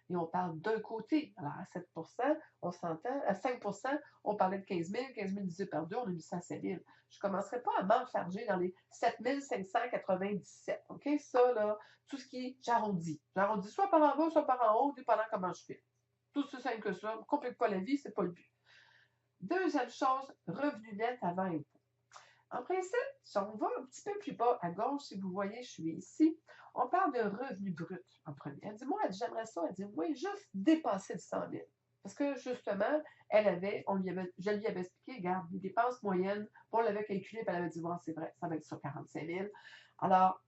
et on parle d'un côté. Alors, à 7 on s'entend. À 5 on parlait de 15 000. 15 000 divisé par 2, on a mis ça à 7 000. Je ne commencerai pas à m'enfarger dans les 7 597. OK? Ça, là, tout ce qui est, j'arrondis. J'arrondis soit par en bas, soit par en haut, dépendant comment je fais. Tout aussi simple que ça. Ne complique pas la vie, ce n'est pas le but. Deuxième chose, revenu net avant impôt. En principe, si on va un petit peu plus bas à gauche, si vous voyez, je suis ici, on parle de revenu brut en premier. Elle dit, moi, j'aimerais ça. Elle dit, oui, juste dépasser le 100 000. Parce que justement, je lui avais expliqué, regarde, les dépenses moyennes, on l'avait calculé, puis elle avait dit, bon, c'est vrai, ça va être sur 45 000. Alors,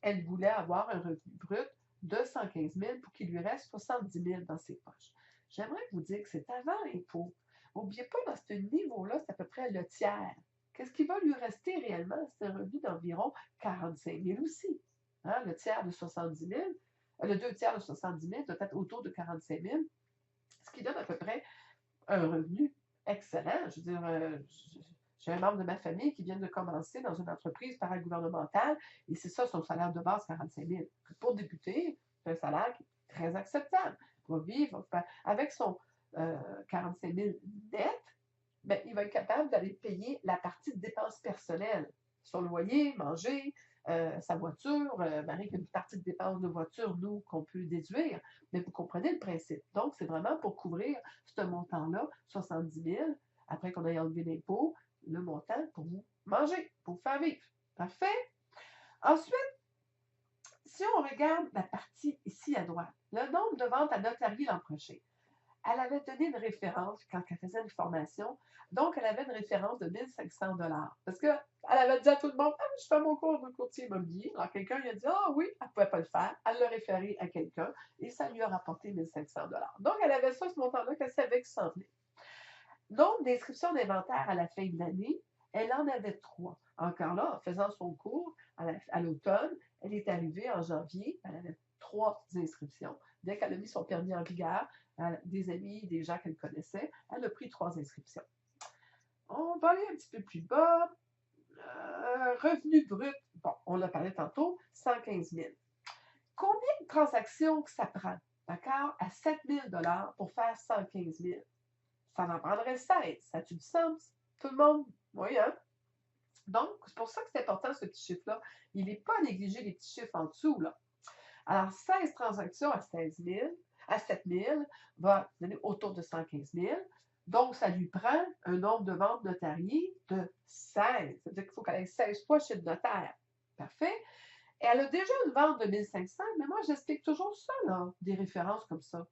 elle voulait avoir un revenu brut de 115 000 pour qu'il lui reste 70 000 dans ses poches. J'aimerais vous dire que c'est avant l'impôt. N'oubliez pas, dans ce niveau-là, c'est à peu près le tiers. Qu'est-ce qui va lui rester réellement? C'est un revenu d'environ 45 000 aussi. Hein? Le tiers de 70 000, le 2 tiers de 70 000 doit être autour de 45 000, ce qui donne à peu près un revenu excellent. Je veux dire, j'ai un membre de ma famille qui vient de commencer dans une entreprise paragouvernementale et c'est ça son salaire de base, 45 000. Pour débuter, c'est un salaire qui est très acceptable. Il va vivre avec son 45 000 net. Ben, il va être capable d'aller payer la partie de dépenses personnelles. Son loyer, manger, sa voiture, Marie, il y a une partie de dépenses de voiture, nous, qu'on peut déduire, mais vous comprenez le principe. Donc, c'est vraiment pour couvrir ce montant-là, 70 000, après qu'on ait enlevé l'impôt, le montant pour vous manger, pour vous faire vivre. Parfait? Ensuite, si on regarde la partie ici à droite, le nombre de ventes à notarié l'an prochain, elle avait donné une référence quand elle faisait une formation. Donc, elle avait une référence de 1500 $. Parce qu'elle avait dit à tout le monde, ah, je fais mon cours de courtier immobilier. Alors, quelqu'un lui a dit, ah oui, elle ne pouvait pas le faire. Elle l'a référé à quelqu'un et ça lui a rapporté 1500 $. Donc, elle avait ça, ce montant-là, qu'elle savait qu'il s'en venait. Nombre d'inscriptions d'inventaire à la fin de l'année, elle en avait 3. Encore là, en faisant son cours à l'automne, elle est arrivée en janvier, elle avait 3 inscriptions. Dès qu'elle a mis son permis en vigueur, des amis, des gens qu'elle connaissait, elle a pris 3 inscriptions. On va aller un petit peu plus bas. Revenu brut, bon, on l'a parlé tantôt, 115 000. Combien de transactions que ça prend, d'accord, à 7 000 $ pour faire 115 000? Ça en prendrait 16. Ça a-tu du sens? Tout le monde? Oui, hein? Donc, c'est pour ça que c'est important, ce petit chiffre-là. Il n'est pas négligé les petits chiffres en dessous, là. Alors, 16 transactions à 16 000, à 7 000 va donner autour de 115 000. Donc, ça lui prend un nombre de ventes notariées de 16. Ça veut dire qu'il faut qu'elle ait 16 fois chez le notaire. Parfait. Et elle a déjà une vente de 1500, mais moi, j'explique toujours ça, là, des références comme ça.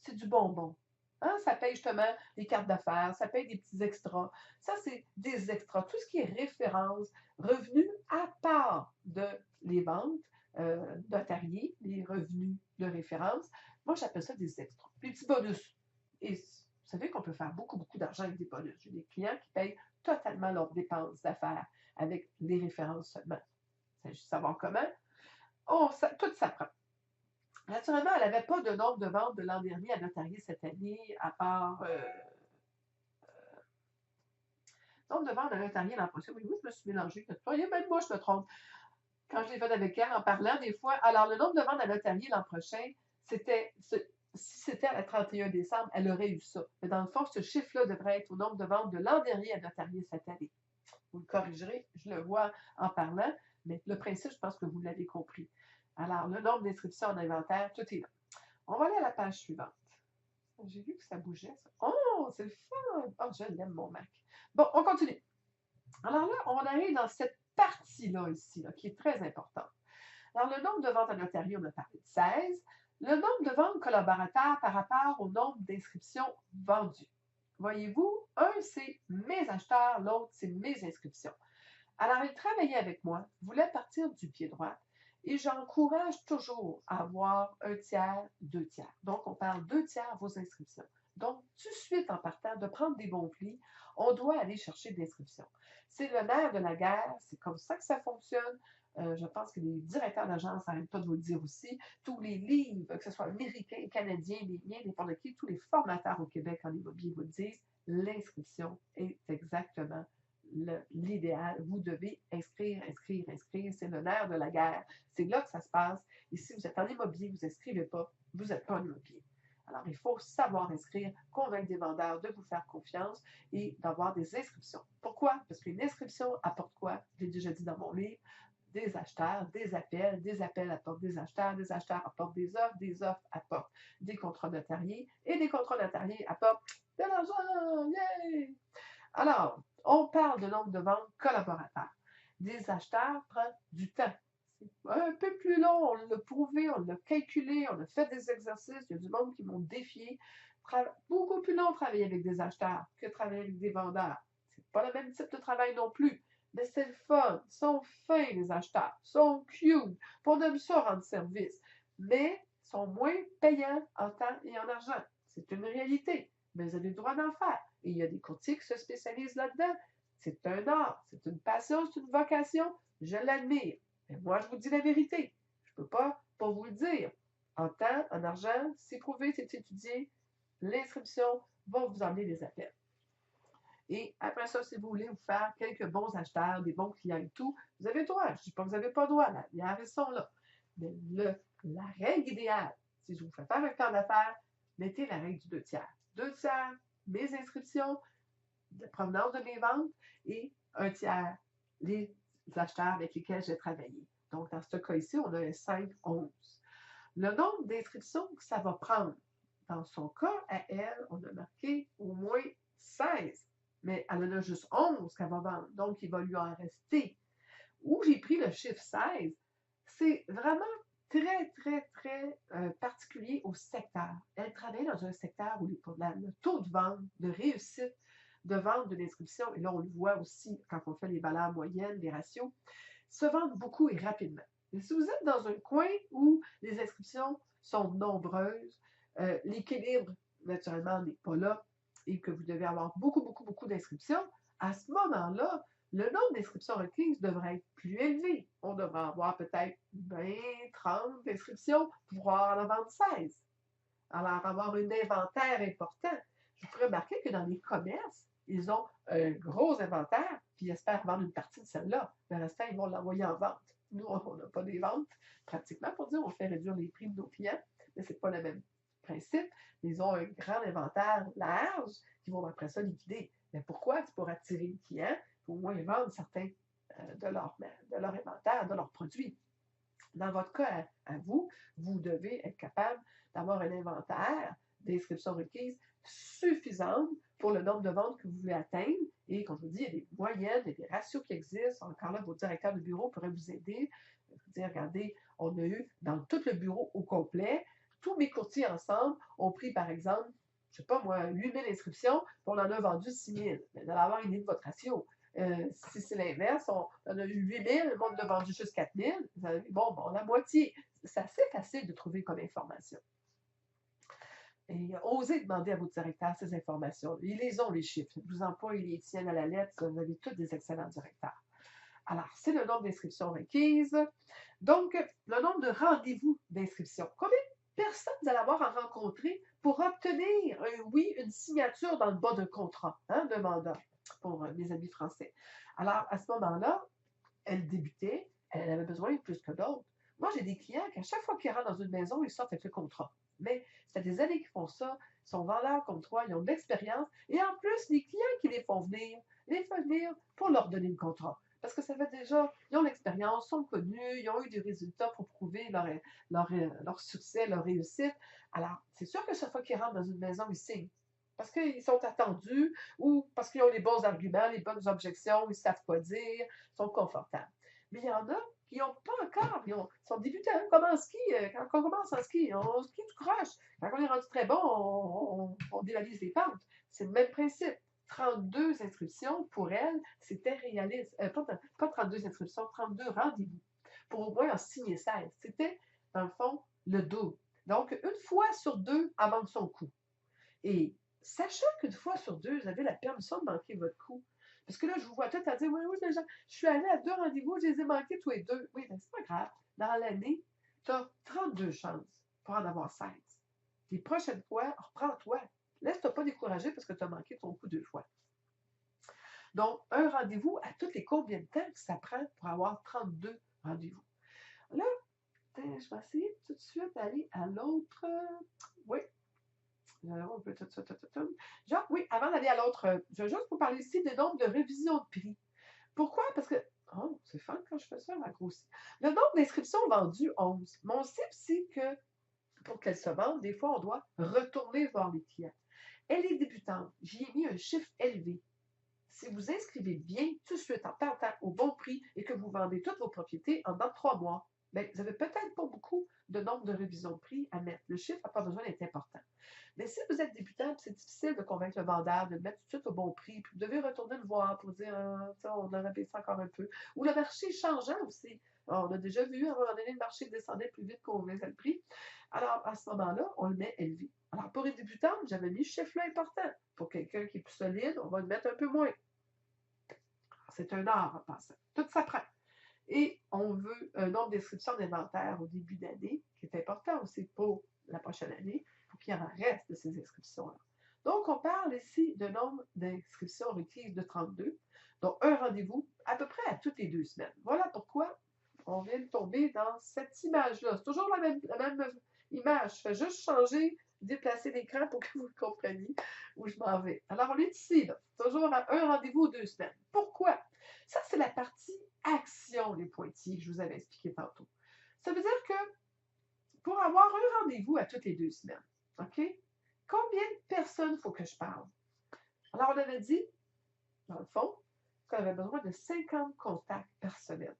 C'est du bonbon. Hein? Ça paye justement les cartes d'affaires, ça paye des petits extras. Ça, c'est des extras. Tout ce qui est référence, revenus à part de les ventes notariées, les revenus de référence, moi, j'appelle ça des extras. Des petits bonus. Et vous savez qu'on peut faire beaucoup, beaucoup d'argent avec des bonus. J'ai des clients qui payent totalement leurs dépenses d'affaires avec les références seulement. Il s'agit de savoir comment. Tout s'apprend. Naturellement, elle n'avait pas de nombre de ventes de l'an dernier à notarier cette année, à part nombre de ventes à notarier l'an prochain. Oui, je me suis mélangée. Même moi, je me trompe. Quand je l'ai fait avec elle, en parlant des fois. Alors, le nombre de ventes à notarier l'an prochain, si c'était à 31 décembre, elle aurait eu ça. Mais dans le fond, ce chiffre-là devrait être au nombre de ventes de l'an dernier à notarier cette année. Vous le corrigerez, je le vois en parlant, mais le principe, je pense que vous l'avez compris. Alors, le nombre d'inscriptions en inventaire, tout est là. On va aller à la page suivante. J'ai vu que ça bougeait, ça. Oh, c'est le fun! Oh, je l'aime, mon Mac. Bon, on continue. Alors là, on arrive dans cette partie-là ici, là, qui est très importante. Alors, le nombre de ventes à notarié, on a parlé de 16. Le nombre de ventes collaborateurs par rapport au nombre d'inscriptions vendues. Voyez-vous, un, c'est mes acheteurs, l'autre, c'est mes inscriptions. Alors, il travaillait avec moi, voulait partir du pied droit, et j'encourage toujours à avoir 1/3, 2/3. Donc, on parle 2/3 vos inscriptions. Donc, tout de suite en partant, de prendre des bons plis, on doit aller chercher des inscriptions. C'est le nerf de la guerre, c'est comme ça que ça fonctionne. Je pense que les directeurs d'agence n'arrêtent pas de vous le dire aussi. Tous les livres, que ce soit américains, canadiens, les miens, n'importe qui, tous les formateurs au Québec en immobilier vous le disent, l'inscription est exactement l'idéal. Vous devez inscrire, inscrire, inscrire. C'est le nerf de la guerre. C'est là que ça se passe. Et si vous êtes en immobilier, vous n'inscrivez pas, vous n'êtes pas en immobilier. Alors, il faut savoir inscrire, convaincre des vendeurs de vous faire confiance et d'avoir des inscriptions. Pourquoi? Parce qu'une inscription apporte quoi? Je l'ai déjà dit dans mon livre. Des acheteurs, des appels apportent des acheteurs apportent des offres apportent des contrats notariés et des contrats notariés apportent de l'argent. Yeah! Alors, on parle de nombre de ventes collaborateurs. Des acheteurs prend du temps. C'est un peu plus long, on l'a prouvé, on l'a calculé, on a fait des exercices. Il y a du monde qui m'ont défié. Beaucoup plus long de travailler avec des acheteurs que de travailler avec des vendeurs. C'est pas le même type de travail non plus. Mais c'est le fun. Ils sont fins, les acheteurs. Ils sont cute. On aime ça rendre service. Mais ils sont moins payants en temps et en argent. C'est une réalité. Mais vous avez le droit d'en faire. Et il y a des courtiers qui se spécialisent là-dedans. C'est un art, c'est une passion, c'est une vocation. Je l'admire. Mais moi, je vous dis la vérité. Je ne peux pas vous le dire. En temps, en argent, c'est prouvé, c'est étudié. L'inscription va vous emmener des appels. Et après ça, si vous voulez vous faire quelques bons acheteurs, des bons clients et tout, vous avez le droit. Je ne dis pas que vous n'avez pas le droit. Les arrêts sont là. Mais la règle idéale, si je vous fais faire un plan d'affaires, mettez la règle du 2/3. 2/3, mes inscriptions, la provenance de mes ventes et 1/3, les acheteurs avec lesquels j'ai travaillé. Donc, dans ce cas ici, on a un 5-11. Le nombre d'inscriptions que ça va prendre. Dans son cas, à elle, on a marqué au moins 16. Mais elle en a juste 11 qu'elle va vendre. Donc, il va lui en rester. Où j'ai pris le chiffre 16, c'est vraiment très, très, très particulier au secteur. Elle travaille dans un secteur où le taux de vente, de réussite, de vente de l'inscription, et là, on le voit aussi quand on fait les valeurs moyennes, les ratios, se vendent beaucoup et rapidement. Mais si vous êtes dans un coin où les inscriptions sont nombreuses, l'équilibre, naturellement, n'est pas là, et que vous devez avoir beaucoup, beaucoup, beaucoup d'inscriptions, à ce moment-là, le nombre d'inscriptions requises devrait être plus élevé. On devrait avoir peut-être 20, 30 inscriptions pour pouvoir en vendre 16. Alors, avoir un inventaire important. Je vous ferai remarquer que dans les commerces, ils ont un gros inventaire, puis ils espèrent vendre une partie de celle-là. Le restant, ils vont l'envoyer en vente. Nous, on n'a pas des ventes, pratiquement, pour dire, on fait réduire les prix de nos clients, mais ce n'est pas le même principe. Ils ont un grand inventaire large qui vont après ça liquider. Mais pourquoi? C'est pour attirer les clients, pour au moins vendre certains de leur inventaire, de leurs produits. Dans votre cas, à vous, vous devez être capable d'avoir un inventaire d'inscriptions requises suffisante pour le nombre de ventes que vous voulez atteindre. Et comme je vous dis, il y a des moyennes, il y a des ratios qui existent. Encore là, vos directeurs de bureau pourraient vous aider. Vous dire, regardez, on a eu dans tout le bureau au complet, tous mes courtiers ensemble ont pris, par exemple, je ne sais pas moi, 8000 inscriptions, puis on en a vendu 6000. Vous allez avoir une idée de votre ratio. Si c'est l'inverse, on en a eu 8000, le monde a vendu juste 4000. Vous avez dit, bon, la moitié. C'est assez facile de trouver comme information. Et osez demander à vos directeurs ces informations. Ils les ont, les chiffres. Ils vous emploient, ils les tiennent à la lettre. Vous avez tous des excellents directeurs. Alors, c'est le nombre d'inscriptions requises. Donc, le nombre de rendez-vous d'inscription. Combien de personnes vous allez avoir à rencontrer pour obtenir un oui, une signature dans le bas d'un contrat, de mandat, pour mes amis français. Alors, à ce moment-là, elle débutait, elle avait besoin plus que d'autres. Moi, j'ai des clients qu'à chaque fois qu'ils rentrent dans une maison, ils sortent avec le contrat. Mais ça fait des années qu'ils font ça, ils sont vendeurs comme toi, ils ont de l'expérience. Et en plus, les clients qui les font venir pour leur donner le contrat. Parce que ça fait déjà, ils ont l'expérience, sont connus, ils ont eu des résultats pour prouver leur succès, leur réussite. Alors, c'est sûr que chaque fois qu'ils rentrent dans une maison, ils signent. Parce qu'ils sont attendus ou parce qu'ils ont les bons arguments, les bonnes objections, ils savent quoi dire, ils sont confortables. Mais il y en a qui n'ont pas encore, ils sont débutants, comme en ski. Quand on commence en ski, on skie tout croche. Quand on est rendu très bon, on dévalise les pentes. C'est le même principe. 32 inscriptions, pour elle, c'était réaliste. Pas 32 inscriptions, 32 rendez-vous. Pour au moins en signer 16. C'était, dans le fond, le double. Donc, une fois sur deux, elle manque son coup. Et sachant qu'une fois sur deux, vous avez la permission de manquer votre coup. Parce que là, je vous vois tout à dire, oui, je suis allée à 2 rendez-vous, je les ai manqués tous les 2. Oui, mais c'est pas grave. Dans l'année, tu as 32 chances pour en avoir 16. Les prochaines fois, reprends-toi. Laisse-toi pas décourager parce que tu as manqué ton coup 2 fois. Donc, un rendez-vous, à toutes les combien de temps que ça prend pour avoir 32 rendez-vous? Là, je vais essayer tout de suite d'aller à l'autre. Oui, on peut Genre, oui, avant d'aller à l'autre, je vais juste vous parler ici des nombres de révision de prix. Pourquoi? Parce que, oh, c'est fun quand je fais ça, ma grosse. Le nombre d'inscriptions vendues, 11. Mais on sait aussi que pour qu'elles se vendent, des fois, on doit retourner voir les clients. Elle est débutante. J'y ai mis un chiffre élevé. Si vous inscrivez bien tout de suite en partant au bon prix et que vous vendez toutes vos propriétés en dans 3 mois, bien, vous n'avez peut-être pas beaucoup de nombre de révisions de prix à mettre. Le chiffre n'a pas besoin d'être important. Mais si vous êtes débutant, c'est difficile de convaincre le vendeur de le mettre tout de suite au bon prix, puis vous devez retourner le voir pour dire on aurait baissé encore un peu. Ou le marché changeant aussi. Alors, on a déjà vu, à un moment donné, le marché descendait plus vite qu'on baissait le prix. Alors, à ce moment-là, on le met élevé. Alors, pour une débutante, j'avais mis ce chiffre-là important. Pour quelqu'un qui est plus solide, on va le mettre un peu moins. C'est un art en passant. Tout s'apprend. Et on veut un nombre d'inscriptions d'inventaire au début d'année, qui est important aussi pour la prochaine année, pour qu'il y en reste de ces inscriptions-là. Donc, on parle ici de nombre d'inscriptions requises de 32, donc un rendez-vous à peu près à toutes les 2 semaines. Voilà pourquoi on vient de tomber dans cette image-là. C'est toujours la même image. Je fais juste changer, déplacer l'écran pour que vous compreniez où je m'en vais. Alors, on est ici, là. Toujours à un rendez-vous 2 semaines. Pourquoi? Ça, c'est la partie action, les pointillés que je vous avais expliqué tantôt. Ça veut dire que pour avoir un rendez-vous à toutes les 2 semaines, OK? Combien de personnes faut que je parle? Alors, on avait dit, dans le fond, qu'on avait besoin de 50 contacts personnels.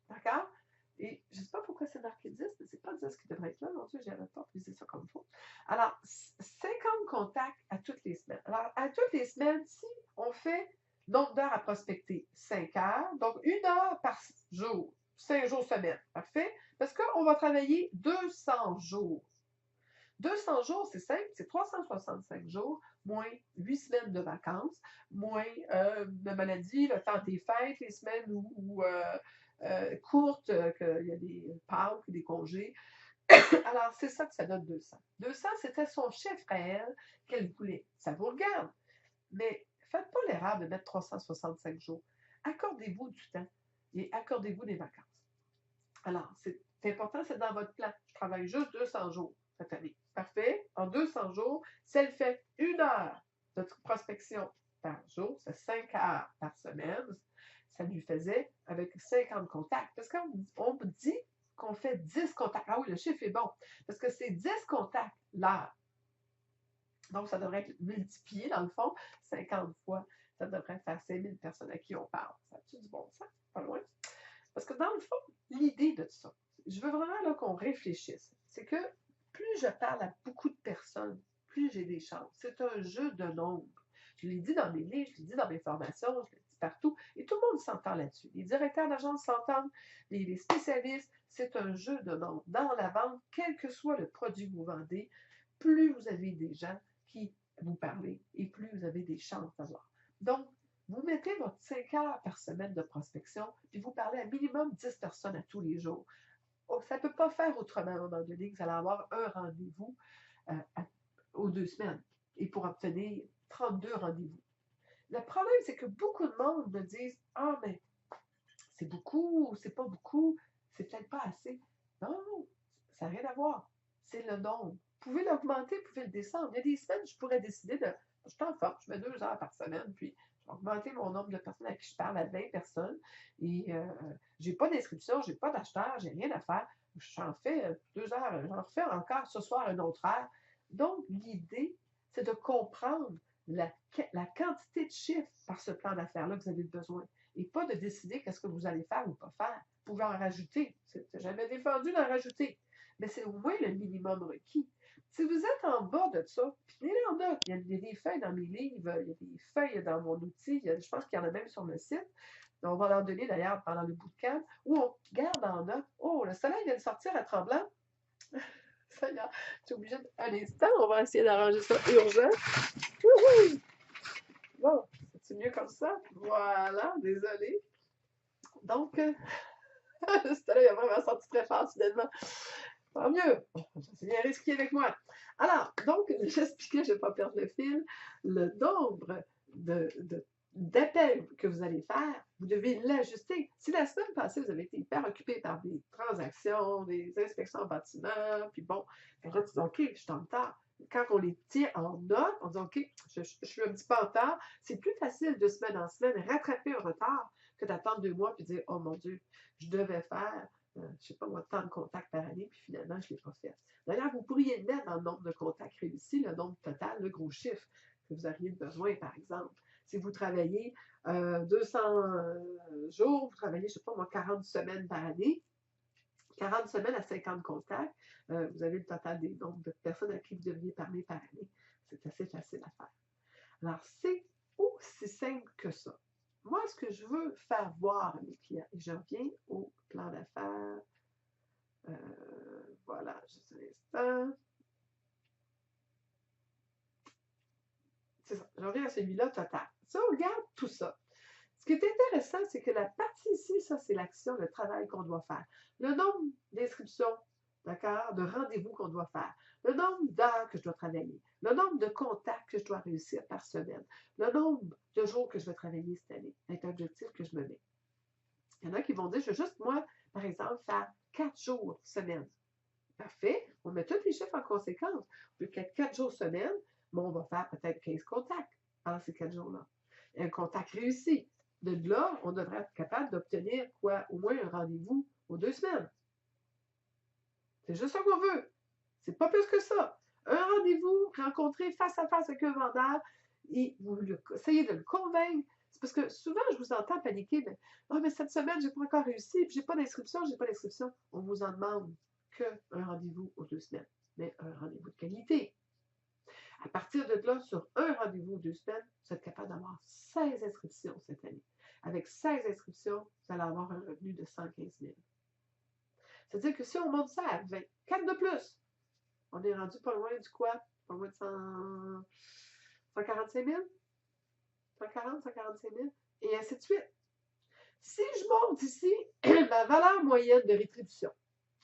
D'accord? Et je ne sais pas pourquoi c'est marqué 10, mais c'est pas 10 qui devrait être là. Mon Dieu, j'avais pas visé ça comme il faut. Alors, 50 contacts à toutes les semaines. Alors, à toutes les semaines, si on fait nombre d'heures à prospecter, 5 heures, donc 1 heure par jour, 5 jours semaine. Parfait? Parce qu'on va travailler 200 jours. 200 jours, c'est simple, c'est 365 jours, moins 8 semaines de vacances, moins de maladie, le temps des fêtes, les semaines courtes, qu'il y a des Pâques, des congés. Alors, c'est ça que ça donne 200. 200, c'était son chiffre à elle qu'elle voulait. Ça vous regarde. Mais faites pas l'erreur de mettre 365 jours. Accordez-vous du temps et accordez-vous des vacances. Alors, c'est important, c'est dans votre plan. Je travaille juste 200 jours cette année. Parfait. En 200 jours, si elle fait 1 heure de prospection par jour, c'est 5 heures par semaine, ça lui faisait avec 50 contacts. Parce qu'on dit qu'on fait 10 contacts. Ah oui, le chiffre est bon. Parce que c'est 10 contacts l'heure. Donc, ça devrait être multiplié, dans le fond, 50 fois. Ça devrait faire 5000 personnes à qui on parle. Ça a-tu du bon sens? Pas loin. Parce que dans le fond, l'idée de ça, je veux vraiment qu'on réfléchisse. C'est que plus je parle à beaucoup de personnes, plus j'ai des chances. C'est un jeu de nombre. Je l'ai dit dans mes livres, je l'ai dit dans mes formations, je l'ai dit partout, et tout le monde s'entend là-dessus. Les directeurs d'agence s'entendent, les spécialistes, c'est un jeu de nombre. Dans la vente, quel que soit le produit que vous vendez, plus vous avez des gens qui vous parlent et plus vous avez des chances d'avoir. Donc, vous mettez votre 5 heures par semaine de prospection, puis vous parlez à minimum 10 personnes à tous les jours. Ça ne peut pas faire autrement à un moment donné que vous allez avoir un rendez-vous aux 2 semaines et pour obtenir 32 rendez-vous. Le problème, c'est que beaucoup de monde me disent « Ah, mais c'est beaucoup ou c'est pas beaucoup, c'est peut-être pas assez. » Non, ça n'a rien à voir. C'est le nombre. Vous pouvez l'augmenter, vous pouvez le descendre. Il y a des semaines, je pourrais décider de... Je t'en forme, je mets 2 heures par semaine, puis je vais augmenter mon nombre de personnes à qui je parle à 20 personnes. Et je n'ai pas d'inscription, je n'ai pas d'acheteur, j'ai rien à faire. J'en fais 2 heures, j'en refais encore ce soir une autre heure. Donc, l'idée, c'est de comprendre la quantité de chiffres par ce plan d'affaires-là que vous avez besoin. Et pas de décider qu'est-ce que vous allez faire ou pas faire. Vous pouvez en rajouter. C'est jamais défendu d'en rajouter. Mais c'est au moins le minimum requis. Si vous êtes en bas de ça, puis il y en a, il y a des feuilles dans mes livres, il y a des feuilles dans mon outil, je pense qu'il y en a même sur le site. On va leur donner d'ailleurs pendant le bootcamp, où on garde en note. Oh, le soleil vient de sortir à Tremblant. Ça y est, je suis obligée d'un instant, on va essayer d'arranger ça urgent. Wouhou! Bon, c'est mieux comme ça. Voilà, désolé. Donc, le soleil a vraiment sorti très fort finalement. Tant mieux. C'est bien risqué avec moi. Alors, donc, j'expliquais, je ne vais pas perdre le fil, le nombre d'appels que vous allez faire, vous devez l'ajuster. Si la semaine passée, vous avez été hyper occupé par des transactions, des inspections en bâtiment, puis bon, là, tu dis, OK, je suis en retard. Quand on les tient en note, on dit, OK, je suis un petit peu en retard. C'est plus facile de semaine en semaine rattraper un retard que d'attendre 2 mois puis dire, oh mon Dieu, je devais faire je ne sais pas, tant de contacts par année, puis finalement, je ne l'ai pas fait. D'ailleurs, vous pourriez le mettre dans le nombre de contacts réussis, le nombre total, le gros chiffre que vous auriez besoin, par exemple. Si vous travaillez 200 jours, vous travaillez, je ne sais pas moi, 40 semaines par année, 40 semaines à 50 contacts, vous avez le total des nombres de personnes à qui vous devriez parler par année. C'est assez facile à faire. Alors, c'est aussi simple que ça. Moi, ce que je veux faire voir à mes clients, et je reviens au plan d'affaires. Voilà, juste un instant. C'est ça, je reviens à celui-là total. Si on regarde tout ça, ce qui est intéressant, c'est que la partie ici, ça, c'est l'action, le travail qu'on doit faire. Le nombre d'inscriptions, d'accord, de rendez-vous qu'on doit faire, le nombre d'heures que je dois travailler, le nombre de contacts que je dois réussir par semaine, le nombre de jours que je vais travailler cette année, c'est un objectif que je me mets. Il y en a qui vont dire, je veux juste, moi, par exemple, faire 4 jours semaine. Parfait, on met tous les chiffres en conséquence. Au lieu qu'être 4 jours semaine, bon, on va faire peut-être 15 contacts pendant ces 4 jours-là. Un contact réussi. De là, on devrait être capable d'obtenir quoi? Au moins un rendez-vous aux 2 semaines. C'est juste ça qu'on veut. C'est pas plus que ça. Un rendez-vous, rencontrer face à face avec un vendeur et vous essayez de le convaincre. C'est parce que souvent, je vous entends paniquer, mais, ah, mais cette semaine, j'ai pas encore réussi, puis j'ai pas d'inscription, j'ai pas d'inscription. On vous en demande qu'un rendez-vous aux 2 semaines, mais un rendez-vous de qualité. À partir de là, sur un rendez-vous aux 2 semaines, vous êtes capable d'avoir 16 inscriptions cette année. Avec 16 inscriptions, vous allez avoir un revenu de 115 000. C'est-à-dire que si on monte ça à 20, 4 de plus, on est rendu pas loin du quoi? Pas loin de 145 000? 140, 145 000? Et ainsi de suite. Si je monte ici ma valeur moyenne de rétribution,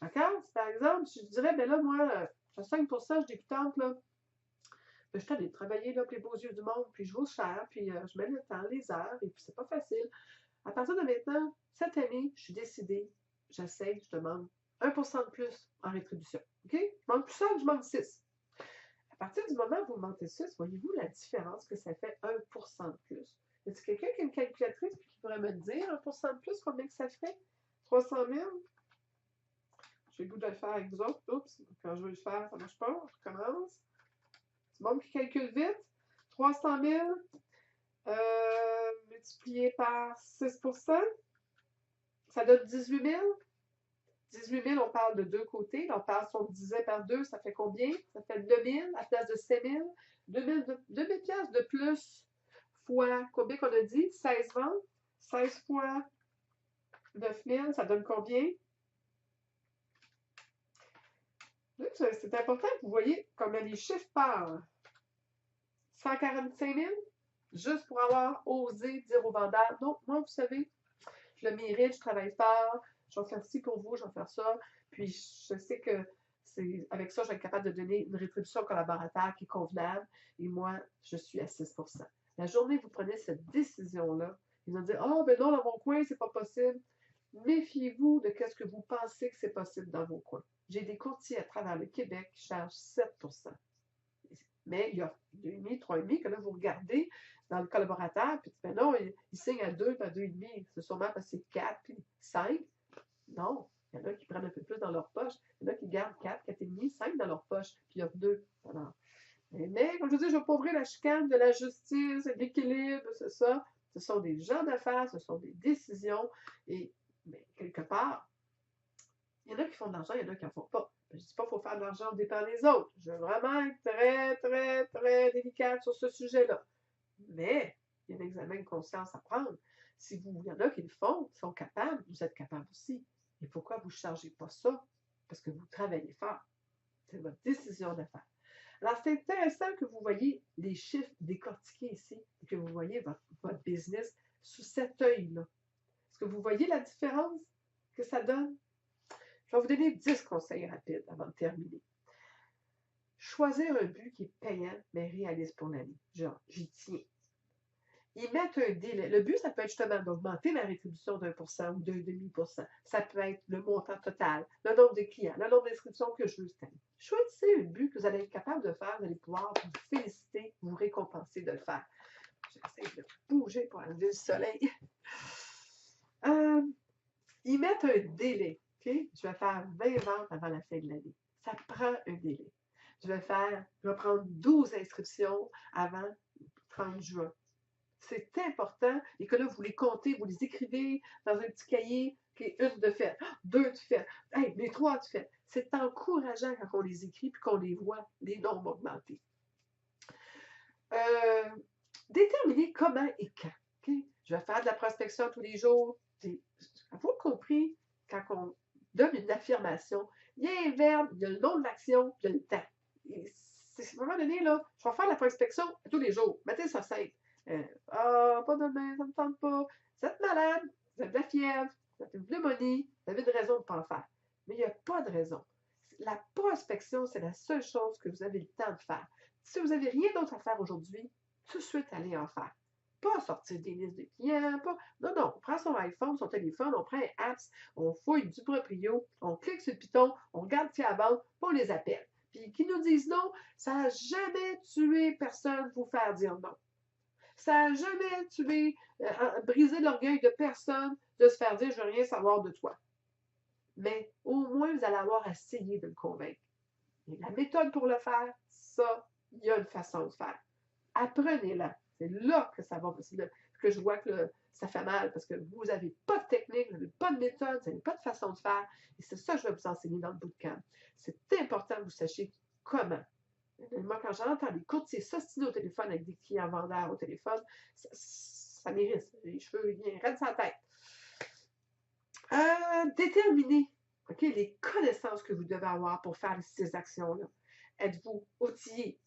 d'accord? Par exemple, si je dirais, ben là, moi, je fais 5%, je débutante, là, ben, je suis allée travailler là, pour les beaux yeux du monde, puis je vaut cher, puis je mets le temps, les heures, et puis c'est pas facile. À partir de maintenant, cette année, je suis décidée, j'essaie, je demande 1% de plus en rétribution. OK? Je demande plus 5, je demande 6. À partir du moment où vous montez 6, voyez-vous la différence que ça fait 1% de plus? Y a-t-il quelqu'un qui a une calculatrice et qui pourrait me dire 1% de plus, combien que ça fait? 300 000? J'ai le goût de le faire avec vous autres. Oups, quand je veux le faire, ça ne marche pas. Je recommence. C'est bon qui calcule vite. 300 000 multiplié par 6%, ça donne 18 000. 18 000, on parle de deux côtés. Là, on parle, si on divisait par 2, ça fait combien? Ça fait 2 000 à la place de 7 000. 2 000 piastres de plus fois, combien qu'on a dit? 16 ventes. 16 fois 9 000, ça donne combien? C'est important que vous voyez comment les chiffres parlent. 145 000, juste pour avoir osé dire aux vendeurs, non, moi, vous savez, je le mérite, je travaille fort, je vais faire ci pour vous, je vais faire ça. Puis je sais que avec ça, je vais être capable de donner une rétribution au collaborateur qui est convenable. Et moi, je suis à 6%. La journée où vous prenez cette décision-là, ils vont dire, oh, ben non, dans mon coin, c'est pas possible. Méfiez-vous de ce que vous pensez que c'est possible dans vos coins. J'ai des courtiers à travers le Québec qui chargent 7%. Mais il y a 2,5, 3,5 que là, vous regardez dans le collaborateur, puis ben non, il signe à 2, puis à 2,5. C'est sûrement parce que c'est 4, puis 5. Non, il y en a qui prennent un peu plus dans leur poche. Il y en a qui gardent 4, 4,5, 5 dans leur poche, puis il y a 2. Alors, mais, comme je vous dis, je ne vais pas ouvrir la chicane de la justice, de l'équilibre, c'est ça. Ce sont des gens d'affaires, ce sont des décisions. Et mais, quelque part, il y en a qui font de l'argent, il y en a qui n'en font pas. Je ne dis pas qu'il faut faire de l'argent au dépend des autres. Je veux vraiment être très, très, très délicate sur ce sujet-là. Mais il y a un examen de conscience à prendre. Si il y en a qui le font, qui sont capables, vous êtes capable aussi. Et pourquoi vous ne chargez pas ça? Parce que vous travaillez fort. C'est votre décision d'affaires. Alors, c'est intéressant que vous voyez les chiffres décortiqués ici et que vous voyez votre business sous cet œil-là. Est-ce que vous voyez la différence que ça donne? Je vais vous donner 10 conseils rapides avant de terminer. Choisir un but qui est payant, mais réaliste pour l'année. Genre, j'y tiens. Ils mettent un délai. Le but, ça peut être justement d'augmenter la rétribution d'1% ou d'1,5%. Ça peut être le montant total, le nombre de clients, le nombre d'inscriptions que je veux cette année. Choisissez un but que vous allez être capable de faire, vous allez pouvoir vous féliciter, vous récompenser de le faire. J'essaie de bouger pour enlever le soleil. Ils mettent un délai. Okay? Je vais faire 20 ventes avant la fin de l'année. Ça prend un délai. Je vais prendre 12 inscriptions avant le 30 juin. C'est important et que là, vous les comptez, vous les écrivez dans un petit cahier, okay, une de fait, 2 de fait, hey, les 3 de fait. C'est encourageant quand on les écrit et qu'on les voit, les nombres augmenter. Déterminer comment et quand. Okay? Je vais faire de la prospection tous les jours. Avez-vous compris, quand on donne une affirmation, il y a un verbe, il y a le nom de l'action, il y a le temps. À un moment donné, là, je vais faire de la prospection tous les jours. Mettez ça simple. Pas demain, ça ne me tente pas. Vous êtes malade, vous avez de la fièvre, vous avez une pneumonie, vous avez une raison de ne pas en faire. Mais il n'y a pas de raison. La prospection, c'est la seule chose que vous avez le temps de faire. Si vous n'avez rien d'autre à faire aujourd'hui, tout de suite, allez en faire. Pas sortir des listes de clients, pas. Non, non, on prend son iPhone, son téléphone, on prend un apps, on fouille du proprio, on clique sur le piton, on regarde qui abandonne, puis on les appelle. Puis qui nous disent non, ça n'a jamais tué personne vous faire dire non. Ça n'a jamais tué, brisé l'orgueil de personne de se faire dire je ne veux rien savoir de toi. Mais au moins, vous allez avoir essayé de le convaincre. Et la méthode pour le faire, ça, il y a une façon de faire. Apprenez-la. C'est là que ça va, que je vois que ça fait mal, parce que vous n'avez pas de technique, vous n'avez pas de méthode, vous n'avez pas de façon de faire. Et c'est ça que je vais vous enseigner dans le bootcamp. C'est important que vous sachiez comment. Moi, quand j'entends des courtiers s'ostiner au téléphone avec des clients vendeurs au téléphone, ça m'irrite. Les cheveux viennent raide sa tête. Déterminez les connaissances que vous devez avoir pour faire ces actions-là. Êtes-vous outillé?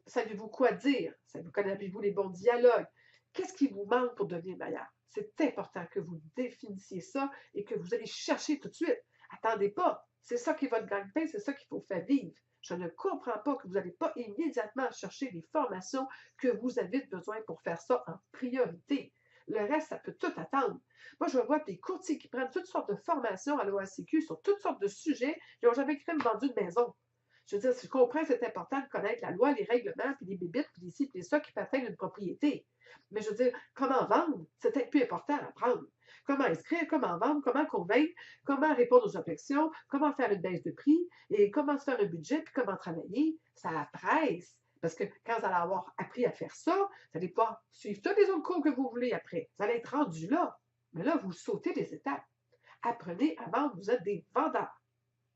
Savez-vous quoi dire? Connaissez-vous les bons dialogues? Qu'est-ce qui vous manque pour devenir meilleur? C'est important que vous définissiez ça et que vous allez chercher tout de suite. Attendez pas. C'est ça qui est votre gagne-pain, c'est ça qu'il faut faire vivre. Je ne comprends pas que vous n'allez pas immédiatement chercher les formations que vous avez besoin pour faire ça en priorité. Le reste, ça peut tout attendre. Moi, je vois des courtiers qui prennent toutes sortes de formations à l'OACQ sur toutes sortes de sujets. Ils n'ont jamais même vendu une maison. Je veux dire, je comprends que c'est important de connaître la loi, les règlements, puis les bébites, puis les ci, puis les ça qui permettent une propriété. Mais je veux dire, comment vendre, c'est peut-être plus important à apprendre. Comment inscrire, comment vendre, comment convaincre, comment répondre aux objections, comment faire une baisse de prix, et comment se faire un budget, puis comment travailler. Ça presse. Parce que quand vous allez avoir appris à faire ça, vous allez pouvoir suivre tous les autres cours que vous voulez après. Vous allez être rendu là. Mais là, vous sautez des étapes. Apprenez à vendre. Vous êtes des vendeurs.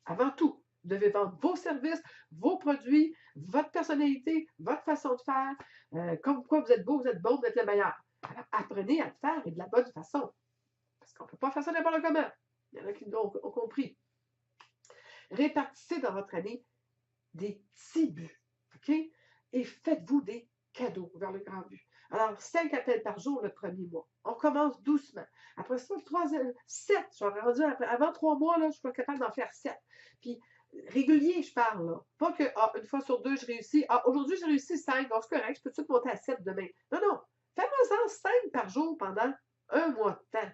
Avant tout, vous devez vendre vos services, vos produits, votre personnalité, votre façon de faire. Comme quoi vous êtes beau, vous êtes bon, vous êtes le meilleur. Alors, apprenez à le faire et de la bonne façon. Parce qu'on ne peut pas faire ça n'importe comment. Il y en a qui ont compris. Répartissez dans votre année des petits buts. OK? Et faites-vous des cadeaux vers le grand but. Alors, 5 appels par jour le premier mois. On commence doucement. Après ça, le troisième, 7. Je suis rendu avant 3 mois, là, je suis pas capable d'en faire 7. Puis, régulier, je parle, là. Pas que, une fois sur 2, je réussis. Aujourd'hui, j'ai réussi 5. Donc, c'est correct, je peux tout monter à 7 demain. Non, non. Fais-moi-en 5 par jour pendant un mois de temps.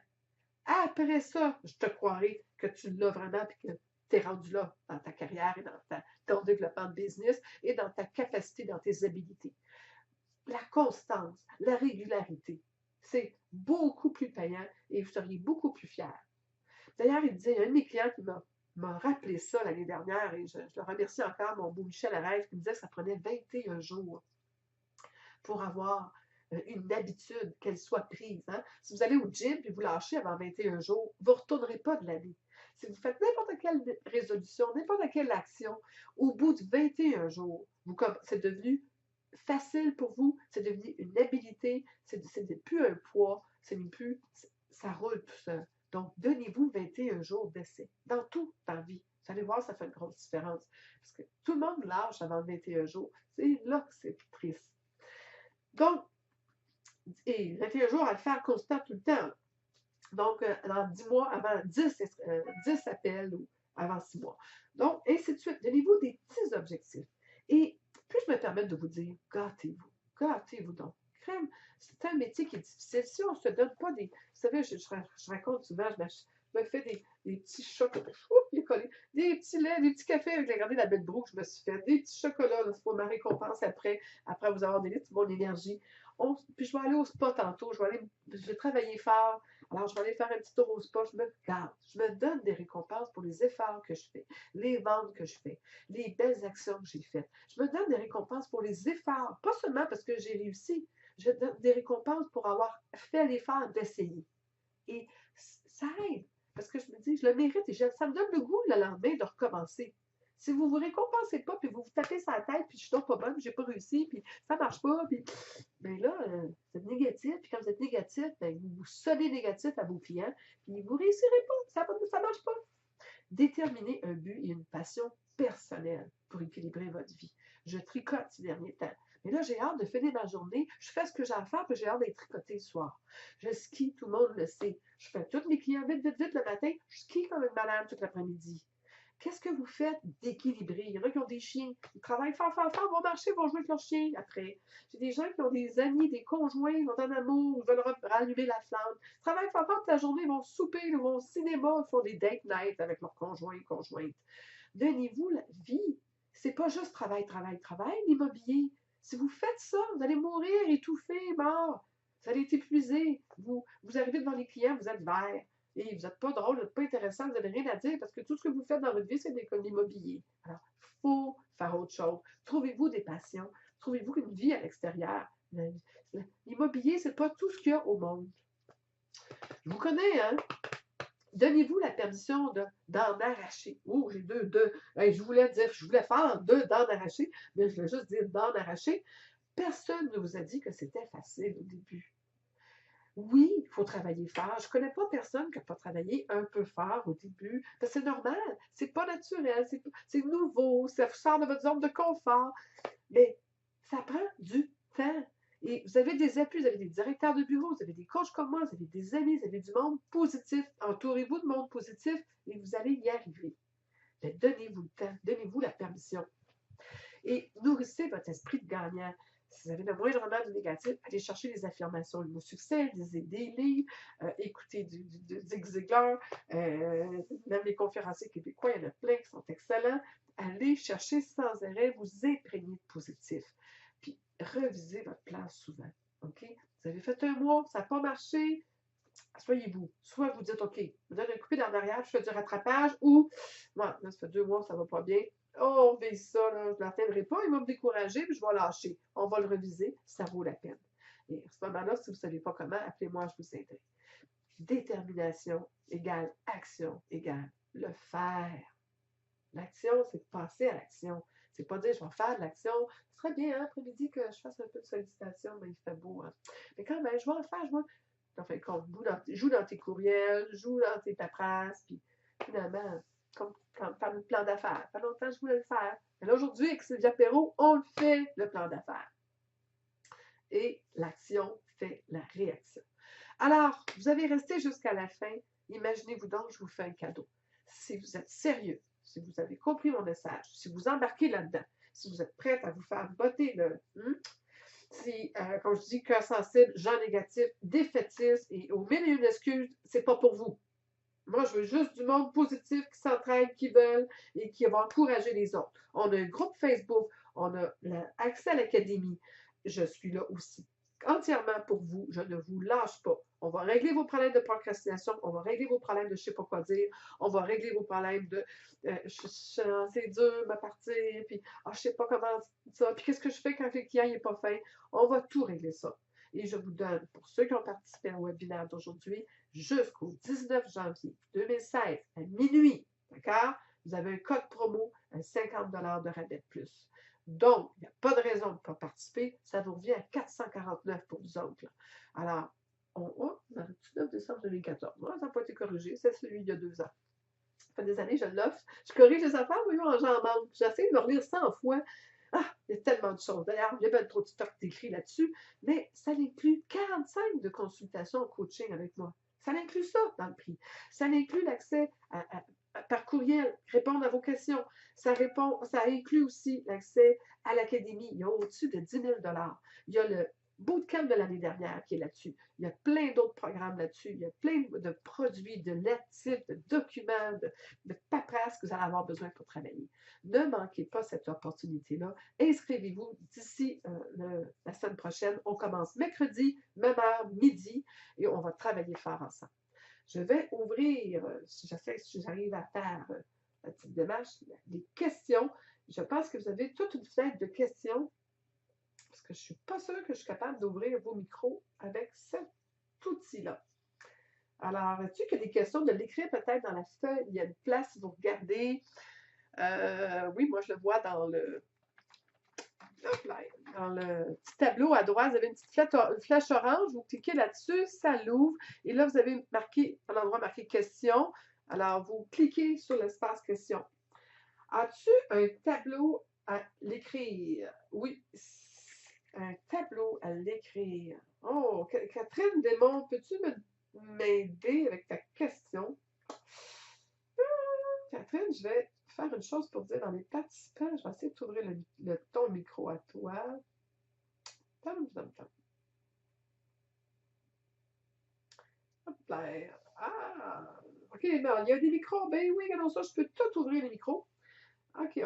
Après ça, je te croirai que tu l'as vraiment et que tu es rendu là dans ta carrière et dans ton développement de business et dans ta capacité, dans tes habilités. La constance, la régularité, c'est beaucoup plus payant et vous seriez beaucoup plus fiers. D'ailleurs, il y a un de mes clients qui m'a rappelé ça l'année dernière et je le remercie encore, mon beau Michel Arès, qui me disait que ça prenait 21 jours pour avoir une habitude, qu'elle soit prise. Hein? Si vous allez au gym et vous lâchez avant 21 jours, vous ne retournerez pas de l'année. Si vous faites n'importe quelle résolution, n'importe quelle action, au bout de 21 jours, c'est devenu facile pour vous, c'est devenu une habilité, c'est plus un poids, c'est plus, ça roule tout seul. Donc, donnez-vous 21 jours d'essai, dans tout dans la vie. Vous allez voir, ça fait une grosse différence. Parce que tout le monde lâche avant 21 jours. C'est là que c'est triste. Donc, et 21 jours à le faire constant tout le temps. Donc, dans 10 mois, avant 10 appels ou avant 6 mois. Donc, ainsi de suite. Donnez-vous des petits objectifs. Et puis, je me permets de vous dire, gâtez-vous. Gâtez-vous donc. Crème, c'est un métier qui est difficile. Si on ne se donne pas des... Vous savez, je raconte souvent, je me fais des petits chocolats. Des petits laits, des petits cafés avec regardez la belle broue que je me suis fait. Des petits chocolats, c'est pour ma récompense après vous avoir donné toute mon énergie. Puis je vais aller au spa tantôt. Je vais travailler fort. Alors, je vais aller faire un petit tour au spa. Je me garde. Je me donne des récompenses pour les efforts que je fais, les ventes que je fais, les belles actions que j'ai faites. Je me donne des récompenses pour les efforts, pas seulement parce que j'ai réussi. Je donne des récompenses pour avoir fait l'effort d'essayer. Et ça aide. Parce que je me dis, je le mérite et ça me donne le goût le lendemain de recommencer. Si vous ne vous récompensez pas, puis vous vous tapez sur la tête, puis je suis donc pas bonne, j'ai pas réussi, puis ça ne marche pas, puis bien là, vous êtes négatif, puis quand vous êtes négatif, bien, vous sonnez négatif à vos clients, puis vous ne réussirez pas, ça ne marche pas. Déterminez un but et une passion personnelle pour équilibrer votre vie. Je tricote ces derniers temps. Mais là, j'ai hâte de finir ma journée. Je fais ce que j'ai à faire, puis j'ai hâte d'être tricoté le soir. Je skie, tout le monde le sait. Je fais tous mes clients vite, vite, vite le matin. Je skie comme une malade tout l'après-midi. Qu'est-ce que vous faites d'équilibré? Il y en a qui ont des chiens. Ils travaillent fort, fort, fort, vont marcher, vont jouer avec leurs chiens après. J'ai des gens qui ont des amis, des conjoints, ils ont un amour, ils veulent rallumer la flamme. Ils travaillent fort, fort toute la journée, ils vont souper, ils vont au cinéma, ils font des date nights avec leurs conjoints, conjointes. Donnez-vous la vie. C'est pas juste travail, travail, travail, l'immobilier. Si vous faites ça, vous allez mourir, étouffé, mort. Vous allez être épuisé. Vous arrivez devant les clients, vous êtes vert. Et vous n'êtes pas drôle, vous n'êtes pas intéressant, vous n'avez rien à dire parce que tout ce que vous faites dans votre vie, c'est de l'immobilier. Alors, il faut faire autre chose. Trouvez-vous des passions. Trouvez-vous une vie à l'extérieur. L'immobilier, c'est pas tout ce qu'il y a au monde. Je vous connais, hein? Donnez-vous la permission d'en arracher. Oh, j'ai deux. Hey, je voulais faire deux dents d'arracher, mais je voulais juste dire d'en arracher. Personne ne vous a dit que c'était facile au début. Oui, il faut travailler fort. Je ne connais pas personne qui n'a pas travaillé un peu fort au début. C'est normal. C'est pas naturel. C'est nouveau. Ça vous sort de votre zone de confort. Mais ça prend du temps. Et vous avez des appuis, vous avez des directeurs de bureau, vous avez des coachs comme moi, vous avez des amis, vous avez du monde positif. Entourez-vous de monde positif et vous allez y arriver. Mais donnez-vous le temps, donnez-vous la permission. Et nourrissez votre esprit de gagnant. Si vous avez le moindrement du négatif, allez chercher des affirmations, le mot succès, des livres, écoutez du Zig Ziglar, même les conférenciers québécois, il y en a plein qui sont excellents. Allez chercher sans arrêt, vous imprégner de positif. Puis revisez votre plan souvent. OK? Vous avez fait un mois, ça n'a pas marché, soyez-vous. Soit vous dites, OK, je me donne un coup d'en arrière, je fais du rattrapage, ou, moi, là, ça fait 2 mois, ça ne va pas bien. Oh, on vise ça, là, je ne l'atteindrai pas, il va me décourager, puis je vais lâcher. On va le reviser, ça vaut la peine. Et à ce moment-là, si vous ne savez pas comment, appelez-moi, je vous aiderai. Détermination égale action égale le faire. L'action, c'est de passer à l'action. C'est pas dire, je vais faire de l'action. Ce serait bien, hein, après-midi, que je fasse un peu de sollicitation, mais il fait beau. Hein. Mais quand même, je vais en faire, en fin de compte, joue dans tes courriels, joue dans tes paperasses, puis finalement, comme faire le plan d'affaires. Ça fait longtemps que je voulais le faire. Mais là, aujourd'hui, avec Sylvia Perrault, on le fait, le plan d'affaires. Et l'action fait la réaction. Alors, vous avez resté jusqu'à la fin. Imaginez-vous donc, je vous fais un cadeau. Si vous êtes sérieux, si vous avez compris mon message, si vous embarquez là-dedans, si vous êtes prête à vous faire botter le... si, comme je dis, cœur sensible, genre négatif, défaitiste et au mille et une excuses, c'est pas pour vous. Moi, je veux juste du monde positif qui s'entraide, qui veulent et qui va encourager les autres. On a un groupe Facebook, on a accès à l'académie. Je suis là aussi. Entièrement pour vous, je ne vous lâche pas. On va régler vos problèmes de procrastination, on va régler vos problèmes de je ne sais pas quoi dire, on va régler vos problèmes de c'est dur, ma partie, puis je ne sais pas comment ça, puis qu'est-ce que je fais quand le client n'est pas fin. On va tout régler ça. Et je vous donne, pour ceux qui ont participé au webinaire d'aujourd'hui, jusqu'au 19 janvier 2016 à minuit, d'accord? Vous avez un code promo à 50 de rabais de plus. Donc, il n'y a pas de raison de ne pas participer. Ça vous revient à 449 pour vous autres. Là. Alors, on a le 19 décembre 2014. Moi, ça n'a pas été corrigé. C'est celui d'il y a 2 ans. Ça fait des années, je l'offre. Je corrige les affaires, mais j'en manque. J'essaie de me relire 100 fois. Ah, il y a tellement de choses. D'ailleurs, il y a bien trop de stock d'écrit là-dessus. Mais ça inclut 45 de consultations en coaching avec moi. Ça inclut ça dans le prix. Ça inclut l'accès par courriel, répondre à vos questions. Ça inclut aussi l'accès à l'académie. Il y a au-dessus de 10 000 $. Il y a le bootcamp de l'année dernière qui est là-dessus. Il y a plein d'autres programmes là-dessus. Il y a plein de produits, de lectifs, de documents, de paperasse que vous allez avoir besoin pour travailler. Ne manquez pas cette opportunité-là. Inscrivez-vous d'ici la semaine prochaine. On commence mercredi, même heure, midi, et on va travailler fort ensemble. Je vais ouvrir, si j'arrive à faire la petite démarche, les questions. Je pense que vous avez toute une fenêtre de questions, parce que je ne suis pas sûre que je suis capable d'ouvrir vos micros avec cet outil-là. Alors, est-ce qu'il y a des questions de l'écrire peut-être dans la feuille? Il y a une place si vous regardez. Oui, moi, je le vois dans le petit tableau à droite. Vous avez une petite flèche orange. Vous cliquez là-dessus, ça l'ouvre. Et là, vous avez marqué, à l'endroit marqué question. Alors, vous cliquez sur l'espace question. As-tu un tableau à l'écrire? Oui, un tableau à l'écrire. Oh, Catherine Desmonts, peux-tu m'aider avec ta question? Catherine, je vais faire une chose pour dire dans les participants. Je vais essayer de t'ouvrir ton micro à toi. Hop là. Ah! OK, ben, il y a des micros. Ben oui, regardons ça, je peux tout ouvrir les micros. OK,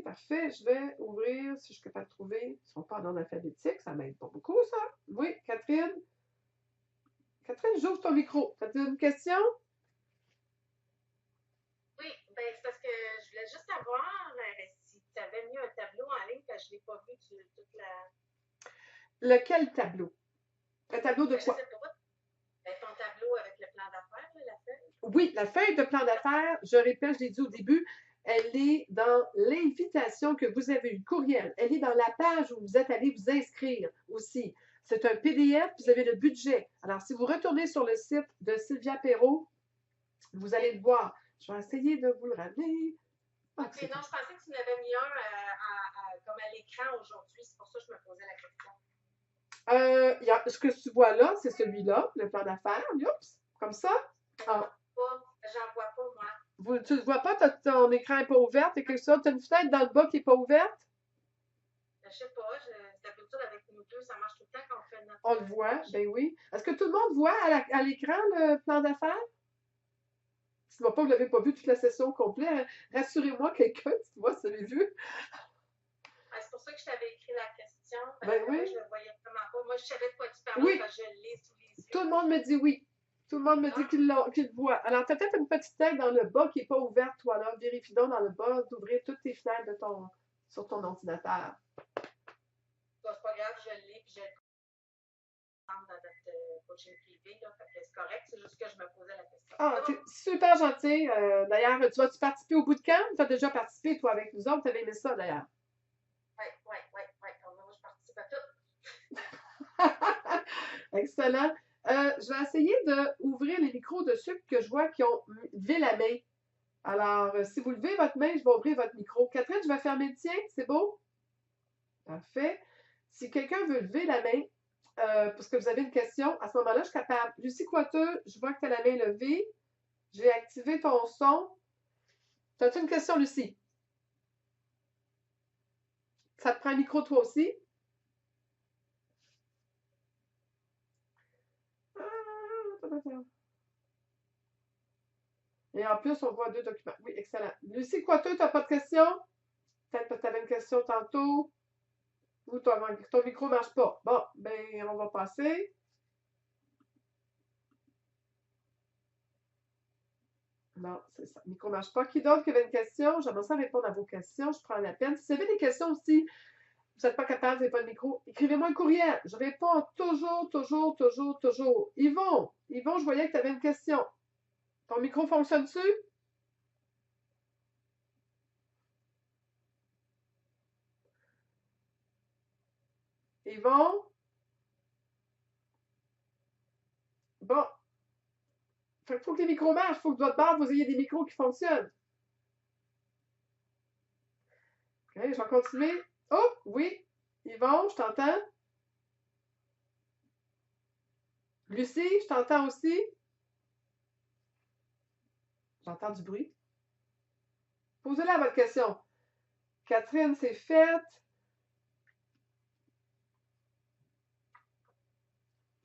parfait. Je vais ouvrir, si je suis capable de trouver. Ils ne sont pas en ordre alphabétique, ça m'aide pas beaucoup, ça. Oui, Catherine. Catherine, j'ouvre ton micro. As-tu une question? Oui, ben c'est parce que je voulais juste savoir si tu avais mis un tableau en ligne, parce que je ne l'ai pas vu toute la. Lequel tableau? Un tableau de Je quoi? sais pas. Ton tableau avec le plan d'affaires, là, la feuille. Oui, la feuille de plan d'affaires, je répète, je l'ai dit au début, elle est dans l'invitation que vous avez eu, le courriel. Elle est dans la page où vous êtes allé vous inscrire aussi. C'est un PDF, vous avez le budget. Alors, si vous retournez sur le site de Sylvia Perrault, vous allez le voir. Je vais essayer de vous le ramener. Ah, OK, non, je pensais que tu en avais mis un comme à l'écran aujourd'hui. C'est pour ça que je me posais la question. Ce que tu vois là, c'est celui-là, le plan d'affaires. Oups, comme ça. Ah, J'en vois pas, moi. tu ne vois pas, ton écran n'est pas ouvert, et quelque chose. Tu as une fenêtre dans le bas qui n'est pas ouverte? Je sais pas, d'habitude avec nous deux, ça marche tout le temps quand on fait notre. On le voit, ben oui. Est-ce que tout le monde voit à l'écran le plan d'affaires? Si vous ne l'avez pas vu toute la session complète, rassurez-moi, quelqu'un, tu vois, ça l'ai vu. C'est pour ça que je t'avais écrit la question. Parce Ben que oui. moi, je le voyais vraiment pas. Moi, je savais de quoi tu parlais Oui. parce que je l'ai sous les yeux. Tout le monde me dit oui. Tout le monde me dit qu'il le voit. Alors, tu as peut-être une petite tête dans le bas qui n'est pas ouverte, toi, là. Vérifie donc dans le bas d'ouvrir toutes tes fenêtres sur ton ordinateur. C'est pas grave, je l'ai, puis je le dans notre coaching privé, là. Fait que c'est correct, c'est juste que je me posais la question. Ah, t'es super gentil. D'ailleurs, tu vas-tu participer au bootcamp? Tu as déjà participé, toi, avec nous autres. Tu avais aimé ça, d'ailleurs. Oui. Moi, je participe à tout. Excellent. Je vais essayer d'ouvrir les micros de ceux que je vois qui ont levé la main. Alors, si vous levez votre main, je vais ouvrir votre micro. Catherine, je vais fermer le tien. C'est beau? Parfait. Si quelqu'un veut lever la main, parce que vous avez une question, à ce moment-là, je suis capable. Lucie Coiteux, je vois que tu as la main levée. J'ai activé ton son. As-tu une question, Lucie? Ça te prend un micro, toi aussi? Et en plus, on voit 2 documents. Oui, excellent. Lucie Coiteux, tu n'as pas de question? Peut-être parce que tu avais une question tantôt. Ou ton micro ne marche pas. Bon, ben, on va passer. Non, c'est ça. Le micro ne marche pas. Qui d'autre qui avait une question? J'aimerais ça répondre à vos questions. Je prends la peine. Si vous avez des questions aussi, vous n'êtes pas capable, vous n'avez pas le micro, écrivez-moi un courriel. Je réponds toujours. Yvon, je voyais que tu avais une question. Ton micro fonctionne-tu? Yvon? Bon. Fait qu'il faut que les micros marchent. Il faut que de votre part, vous ayez des micros qui fonctionnent. OK, je vais continuer. Oh, oui. Yvon, je t'entends. Lucie, je t'entends aussi. J'entends du bruit. Posez-la votre question. Catherine, c'est fait.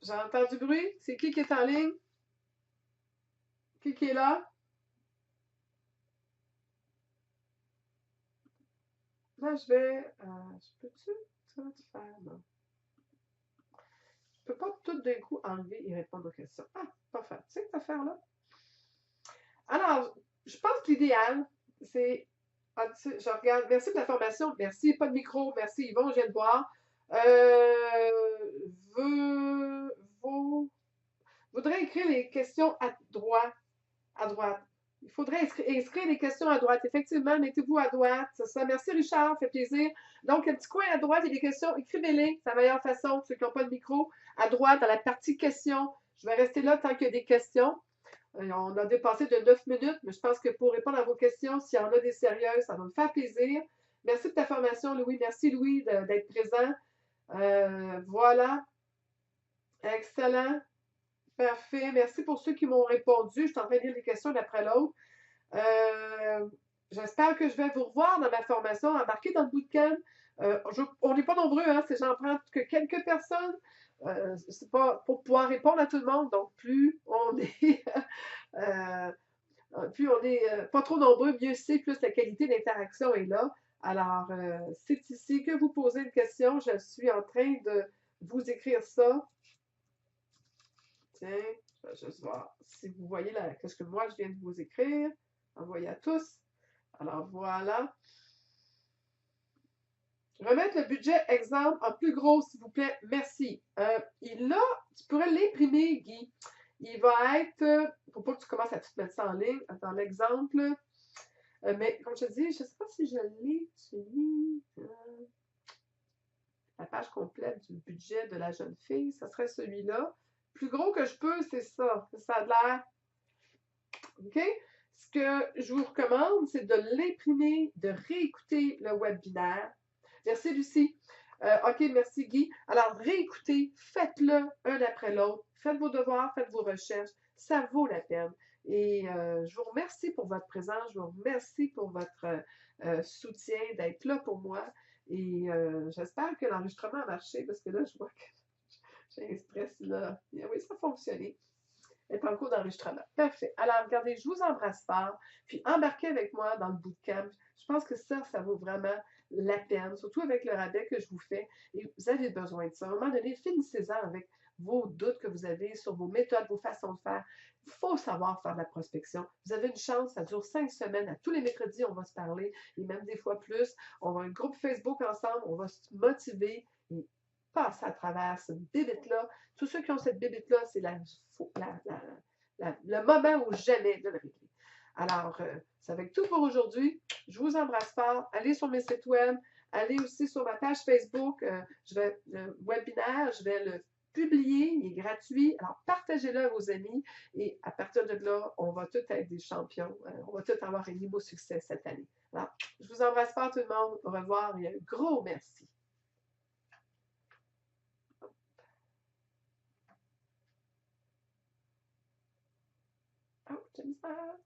J'entends du bruit. C'est qui est en ligne? Qui est là? Là, je vais. Je peux-tu tout faire? Non. Je peux pas tout d'un coup enlever et répondre aux questions. Ah, pas faire. Tu sais cette affaire-là? Alors, je pense que l'idéal, c'est. Ah, je regarde. Merci de la formation. Merci. Pas de micro. Merci, Yvon. Je viens de voir. Vous voudrais écrire les questions à droite. Il faudrait inscrire les questions à droite. Effectivement, mettez-vous à droite. Ça. Merci, Richard. Ça fait plaisir. Donc, un petit coin à droite, il y a des questions. Écrivez-les. C'est la meilleure façon. Ceux qui n'ont pas de micro, à droite, dans la partie questions. Je vais rester là tant qu'il y a des questions. On a dépassé de 9 minutes, mais je pense que pour répondre à vos questions, s'il y en a des sérieuses, ça va me faire plaisir. Merci de ta formation, Louis. Merci, Louis, d'être présent. Voilà. Excellent. Parfait. Merci pour ceux qui m'ont répondu. Je suis en train de lire les questions l'après l'autre. J'espère que je vais vous revoir dans ma formation, embarquer dans le bootcamp. On n'est pas nombreux, hein, j'en prends que quelques personnes. C'est pas pour pouvoir répondre à tout le monde. Donc, plus on est pas trop nombreux, mieux c'est, plus la qualité d'interaction est là. Alors, c'est ici que vous posez une question. Je suis en train de vous écrire ça. Tiens, je vais juste voir si vous voyez qu'est-ce que moi je viens de vous écrire. Envoyez à tous. Alors voilà. Remettre le budget exemple en plus gros, s'il vous plaît. Merci. Et là, tu pourrais l'imprimer, Guy. Il va être. Faut pas que tu commences à tout mettre ça en ligne. Attends, l'exemple. Mais comme je te dis, je ne sais pas si je l'ai. Tu lis. La page complète du budget de la jeune fille. Ça serait celui-là. Plus gros que je peux, c'est ça. Ça a l'air. OK? Ce que je vous recommande, c'est de l'imprimer, de réécouter le webinaire. Merci, Lucie. OK, merci, Guy. Alors, réécoutez, faites-le un après l'autre. Faites vos devoirs, faites vos recherches. Ça vaut la peine. Et je vous remercie pour votre présence. Je vous remercie pour votre soutien, d'être là pour moi. Et j'espère que l'enregistrement a marché parce que là, je vois que j'ai un stress là. Et oui, ça a fonctionné. Est en cours d'enregistrement. Parfait. Alors, regardez, je vous embrasse fort. Puis, embarquez avec moi dans le bootcamp. Je pense que ça vaut vraiment la peine, surtout avec le rabais que je vous fais. Et vous avez besoin de ça. À un moment donné, finissez-en avec vos doutes que vous avez sur vos méthodes, vos façons de faire. Il faut savoir faire de la prospection. Vous avez une chance, ça dure 5 semaines. À tous les mercredis, on va se parler, et même des fois plus. On va un groupe Facebook ensemble, on va se motiver et passer à travers cette bébête-là. Tous ceux qui ont cette bébête-là, c'est le moment ou jamais de le régler. Alors, c'est avec tout pour aujourd'hui. Je vous embrasse fort. Allez sur mes sites web. Allez aussi sur ma page Facebook. Le webinaire, je vais le publier. Il est gratuit. Alors, partagez-le à vos amis. Et à partir de là, on va tous être des champions. On va tous avoir un nouveau succès cette année. Alors, je vous embrasse fort tout le monde. Au revoir et un gros merci. Oh, Jennifer.